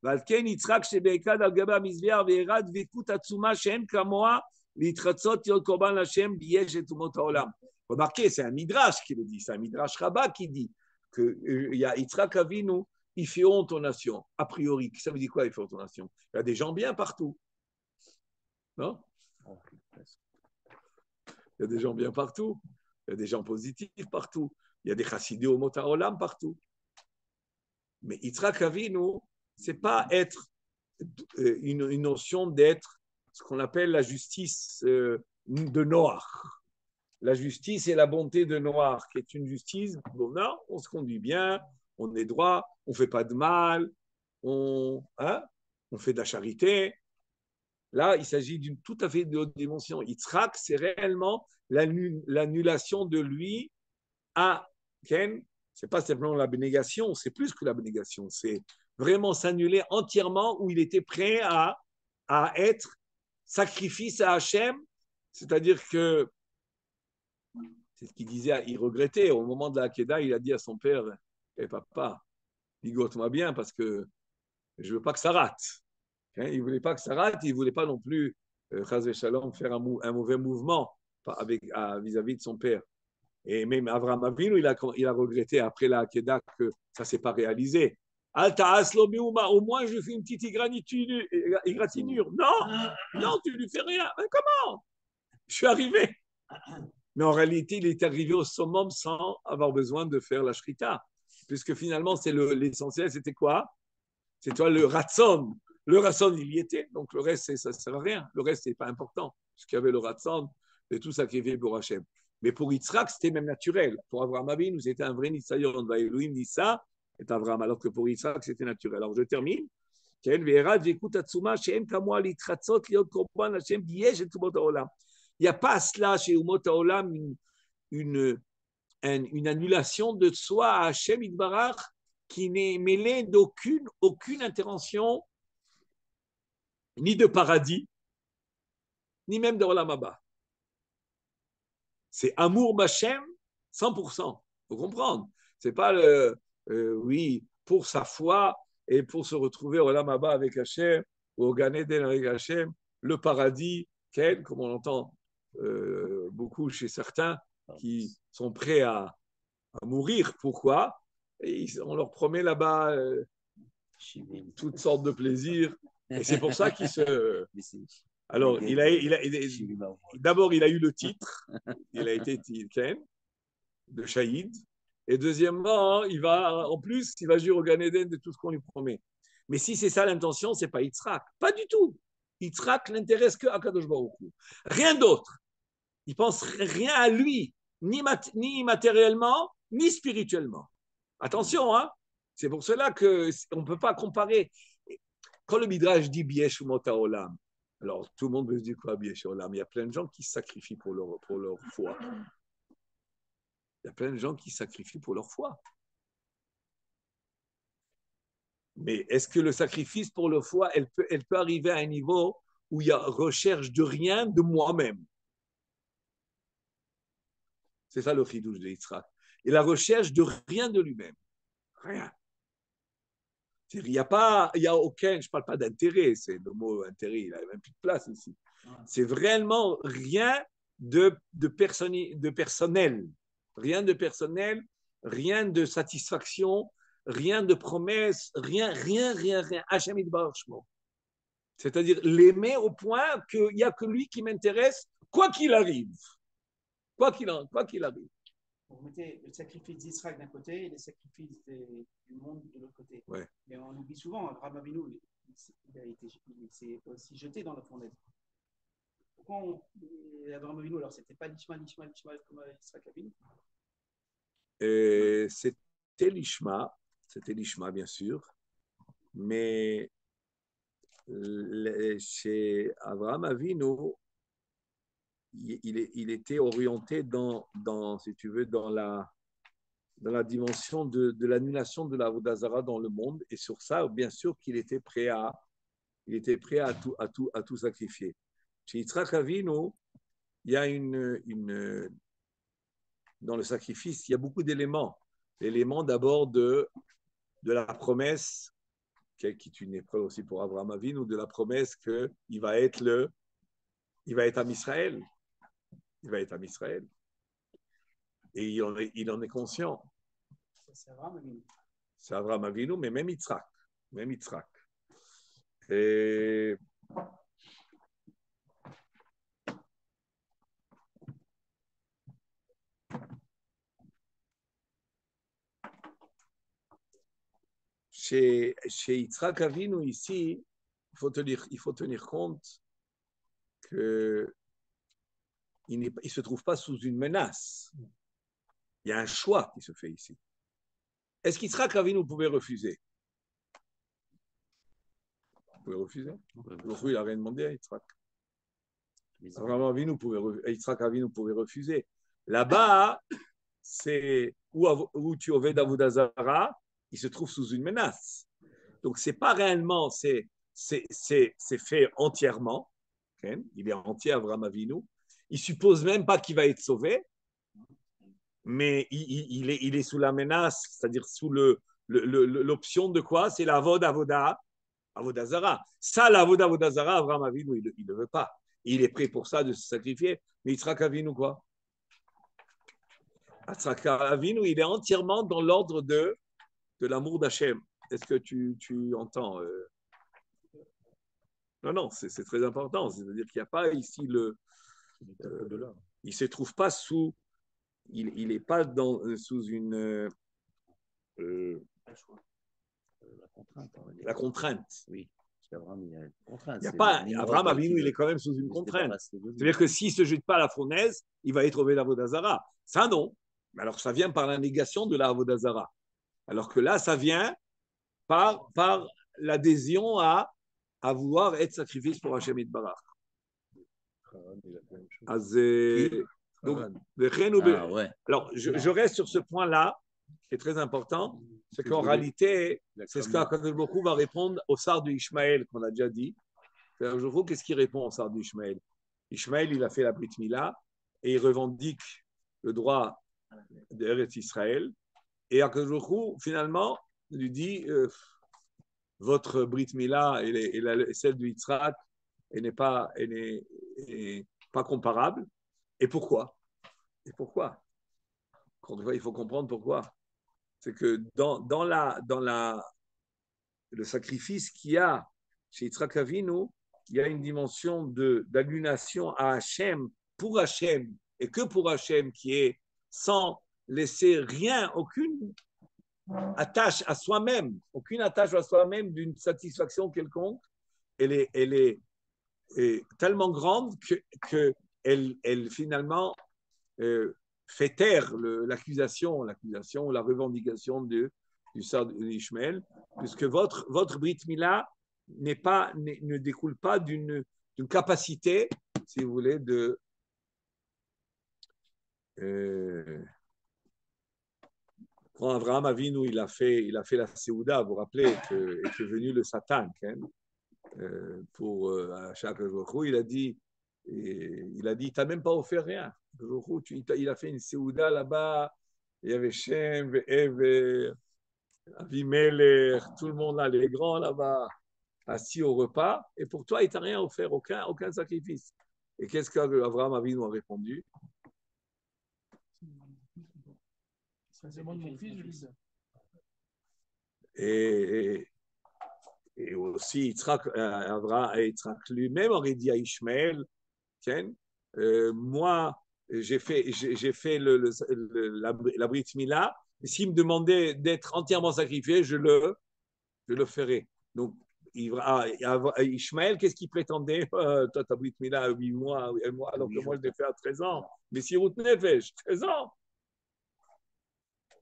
ועל כן יצחק שבעקד על גבי המזבח והראה דבקות עצומה שאין כמוה להתרצות להיות קורבן להשם ביש את אומות העולם. Remarquez, c'est un midrash qui le dit, c'est un midrash rabbah qui dit que Yitzhak Avinu, il fait honte aux nations. A priori, ça veut dire quoi, il fait honte aux nations? Il y a des gens bien partout. Non? Il y a des gens bien partout. Il y a des gens positifs partout. Il y a des chassidés au Mot HaOlam partout. Mais Yitzhak Avinu, ce n'est pas être une notion d'être ce qu'on appelle la justice de Noach. La justice et la bonté de Noach, qui est une justice, bon, non, on se conduit bien, on est droit, on ne fait pas de mal, on fait de la charité. Là, il s'agit d'une tout à fait d'autre dimension. Yitzhak, c'est réellement l'annulation de lui à Ken. Ce n'est pas simplement l'abnégation, c'est plus que l'abnégation. C'est vraiment s'annuler entièrement où il était prêt à être sacrifice à Hachem. C'est-à-dire que, c'est ce qu'il disait, il regrettait. Au moment de la Hakeda, il a dit à son père, papa, ligote-moi bien parce que je ne veux pas que ça rate. Il ne voulait pas que ça rate, il ne voulait pas non plus, Chaz Shalom, faire un mauvais mouvement vis-à-vis de son père. Et même Avraham Avinu, il a regretté après la Hakeda que ça ne s'est pas réalisé. Alta Aslo Meuma, au moins je fais une petite égratignure. Non, tu ne lui fais rien. Mais comment? Je suis arrivé. Mais en réalité, il est arrivé au summum sans avoir besoin de faire la shrita. Puisque finalement, l'essentiel, c'était quoi? C'était le ratson. Le ratson, il y était. Donc le reste, ça ne sert à rien. Le reste, ce n'est pas important. Puisqu'il y avait le ratson et tout sacrifié pour Hachem. Mais pour Yitzhak, c'était même naturel. Pour Avraham Avinu, c'était un vrai Nisayon. Elohim dit ça, et Avraham. Alors que pour Yitzhak, c'était naturel. Alors je termine. Il n'y a pas cela chez Umot HaOlam une annulation de soi à Hachem Yitbarach qui n'est mêlée d'aucune intervention ni de paradis, ni même de Olam Haba. C'est amour Bachem 100%. Il faut comprendre. C'est pas oui, pour sa foi et pour se retrouver au Olam Haba avec Hachem, ou au Gan Eden avec Hachem, le paradis, comme on entend beaucoup chez certains qui sont prêts à mourir. Pourquoi? On leur promet là-bas toutes sortes de plaisirs. Et c'est pour ça qu'il se... Alors, d'abord, il a eu le titre. Il a été Ken de Shahid. Et deuxièmement, en plus, il va jurer au Gan Eden de tout ce qu'on lui promet. Mais si c'est ça l'intention, ce n'est pas Yitzhak. Pas du tout. Yitzhak n'intéresse que Akadosh Baruch Hu. Rien d'autre. Il ne pense rien à lui, ni matériellement, ni spirituellement. Attention, hein. C'est pour cela qu'on ne peut pas comparer. Quand le Midrash dit Biesh Umot Haolam, alors tout le monde veut se dire quoi Biesh Haolam? Il y a plein de gens qui se sacrifient pour leur foi. Il y a plein de gens qui se sacrifient pour leur foi. Mais est-ce que le sacrifice pour leur foi, elle peut arriver à un niveau où il y a recherche de rien de moi-même? C'est ça le chidouche de Yitzhak. Et la recherche de rien de lui-même. Rien. Il n'y a aucun, je ne parle pas d'intérêt, c'est le mot intérêt, il n'a même plus de place ici. C'est vraiment rien de personnel. Rien de personnel, rien de satisfaction, rien de promesse, rien. Hachem Yitbarach Shmo. C'est-à-dire l'aimer au point qu'il n'y a que lui qui m'intéresse, quoi qu'il arrive. Quoi qu'il arrive. Vous mettez le sacrifice d'Israël d'un côté et le sacrifice du monde de l'autre côté. Ouais. Mais on oublie souvent, Abraham Avinu, il s'est aussi jeté dans la fournaise. Pourquoi Abraham Avinu, alors c'était pas l'Ishma comme Yitzhak Avinu? C'était l'Ishma bien sûr, mais chez Abraham Avinu, il était orienté si tu veux, dans la dimension de l'annulation de la Avodah Zarah dans le monde, et sur ça, bien sûr qu'il était prêt à tout sacrifier. Chez Yitzhak Avinu, il y a dans le sacrifice, il y a beaucoup d'éléments. L'élément d'abord de la promesse, qui est une épreuve aussi pour Abraham Avinu, de la promesse qu'il va être Am Israël. Il va être Am Israël. Et il en est conscient. C'est Abraham Avinu. C'est Abraham Avinu, mais même Yitzhak. Et chez Yitzhak Avinu ici, il faut tenir compte qu'il ne se trouve pas sous une menace. Il y a un choix qui se fait ici. Est-ce qu'Yitzhak Avinu pouvait refuser? Il pouvait refuser. Il n'a rien demandé à Yitzhak. Yitzhak Avinu pouvait refuser. Là-bas, c'est où tu Oved Avodah Zarah, il se trouve sous une menace. Donc, c'est pas réellement, c'est fait entièrement. Okay? Il est entier, Avraham Avinu. Il suppose même pas qu'il va être sauvé, mais il est sous la menace, c'est-à-dire sous l'option de quoi? C'est la Avodah Zarah. Ça, la Avodah Zarah, Avraham Avinu, il ne veut pas. Il est prêt pour ça de se sacrifier. Mais Yitzhak Avinu, quoi? Yitzhak Avinu, il est entièrement dans l'ordre de l'amour d'Hachem. Est-ce que tu entends Non, c'est très important. C'est-à-dire qu'il n'y a pas ici il ne se trouve pas sous... Il n'est pas sous une... la contrainte. Oui. Abraham, il y a une contrainte. Abraham Avinu, il est quand même sous une contrainte. C'est-à-dire que s'il ne se jette pas à la fournaise, il va être Oved Avodah Zarah. Ça, non. Alors, ça vient par la négation de la Avodah Zarah. Alors que là, ça vient par l'adhésion à vouloir être sacrifice pour Hachem Yitbarach. Alors, je reste sur ce point-là, qui est très important, c'est qu'en réalité, c'est ce qu'Akadosh Baruch Hu va répondre au sar de Ishmaël, qu'on a déjà dit. Qu'est-ce qu'il répond au sort d'Ishmaël? Ishmaël, il a fait la Brit Mila et il revendique le droit d'Eretz Israël. Et Akadosh finalement, lui dit votre Brit Mila et celle du Yitzhak, elle n'est pas comparable. Et pourquoi? Il faut comprendre pourquoi. C'est que dans le sacrifice qu'il y a chez Yitzhak Avinu, il y a une dimension d'aliénation à Hachem, pour Hachem, et que pour Hachem, qui est sans laisser rien, aucune attache à soi-même, d'une satisfaction quelconque. Elle est tellement grande qu'elle finalement fait taire l'accusation, la revendication du sort d'Ishmaël, puisque votre Brit Mila ne découle pas d'une capacité, si vous voulez, quand Abraham Avinu il a fait la Séouda, vous vous rappelez est venu le Satan pour chaque jour, il a dit t'as même pas offert rien. Il a fait une Séouda là-bas, il y avait Shem, Ev, Avimelech, tout le monde là, les grands là-bas, assis au repas, et pour toi, il t'a rien offert, aucun sacrifice. Et qu'est-ce qu'Abraham Avinu a répondu? Et aussi, Yitzhak lui-même aurait dit à Ishmaël, tiens, moi, j'ai fait la Brit Mila, et s'il me demandait d'être entièrement sacrifié, je le ferai. Donc, Ishmaël, qu'est-ce qu'il prétendait? Toi, ta Brit Mila à 8 mois, alors que moi, je l'ai fait à 13 ans. Mais si Ruth Nefesh, 13 ans.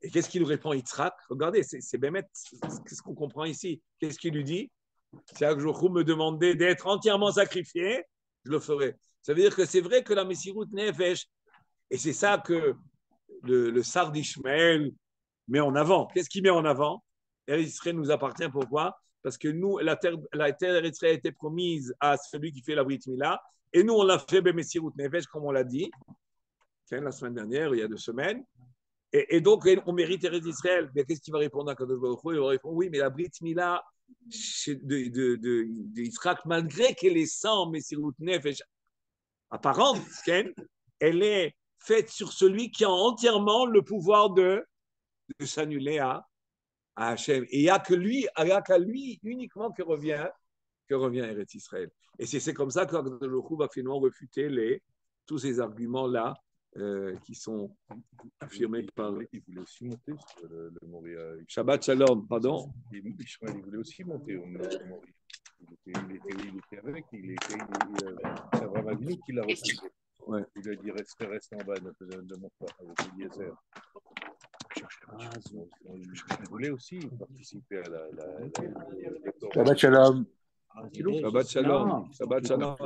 Et qu'est-ce qu'il lui répond, Yitzhak? Regardez, c'est Bémet, ce qu'on comprend ici. Qu'est-ce qu'il lui dit? Si Akjochou me demandait d'être entièrement sacrifié, je le ferai. Ça veut dire que c'est vrai que la Messirut Nefesh, et c'est ça que le Sar d'Ishmaël met en avant. Qu'est-ce qu'il met en avant? Israël nous appartient, pourquoi? Parce que nous, la terre d'Israël a été promise à celui qui fait la Brit Mila, et nous, on l'a fait Messirut Nefesh, comme on l'a dit, la semaine dernière, il y a 2 semaines. Et donc, on mérite Eretz Israël. Mais qu'est-ce qu'il va répondre à Kadosh Baruch Hu? Il va répondre, oui, mais la Brit Mila de Yitzhak, malgré qu'elle est sans Messirut Nefesh apparente, elle est faite sur celui qui a entièrement le pouvoir de s'annuler à Hachem. Et il n'y a qu'à lui uniquement que revient Eretz Israël. Et c'est comme ça que Kadosh Baruch Hu va finalement refuter tous ces arguments-là qui sont affirmés par... Il voulait aussi monter sur le Moria. Shabbat Shalom, pardon. Il voulait aussi monter au Moria. Il était avec, c'est Abraham Avinu qui l'a refusé. Ouais. Il lui a dit reste en bas, ne monte pas avec Eliezer. Il voulait aussi participer à la Shabbat Shalom. Shabbat Shalom. Shabbat Shalom.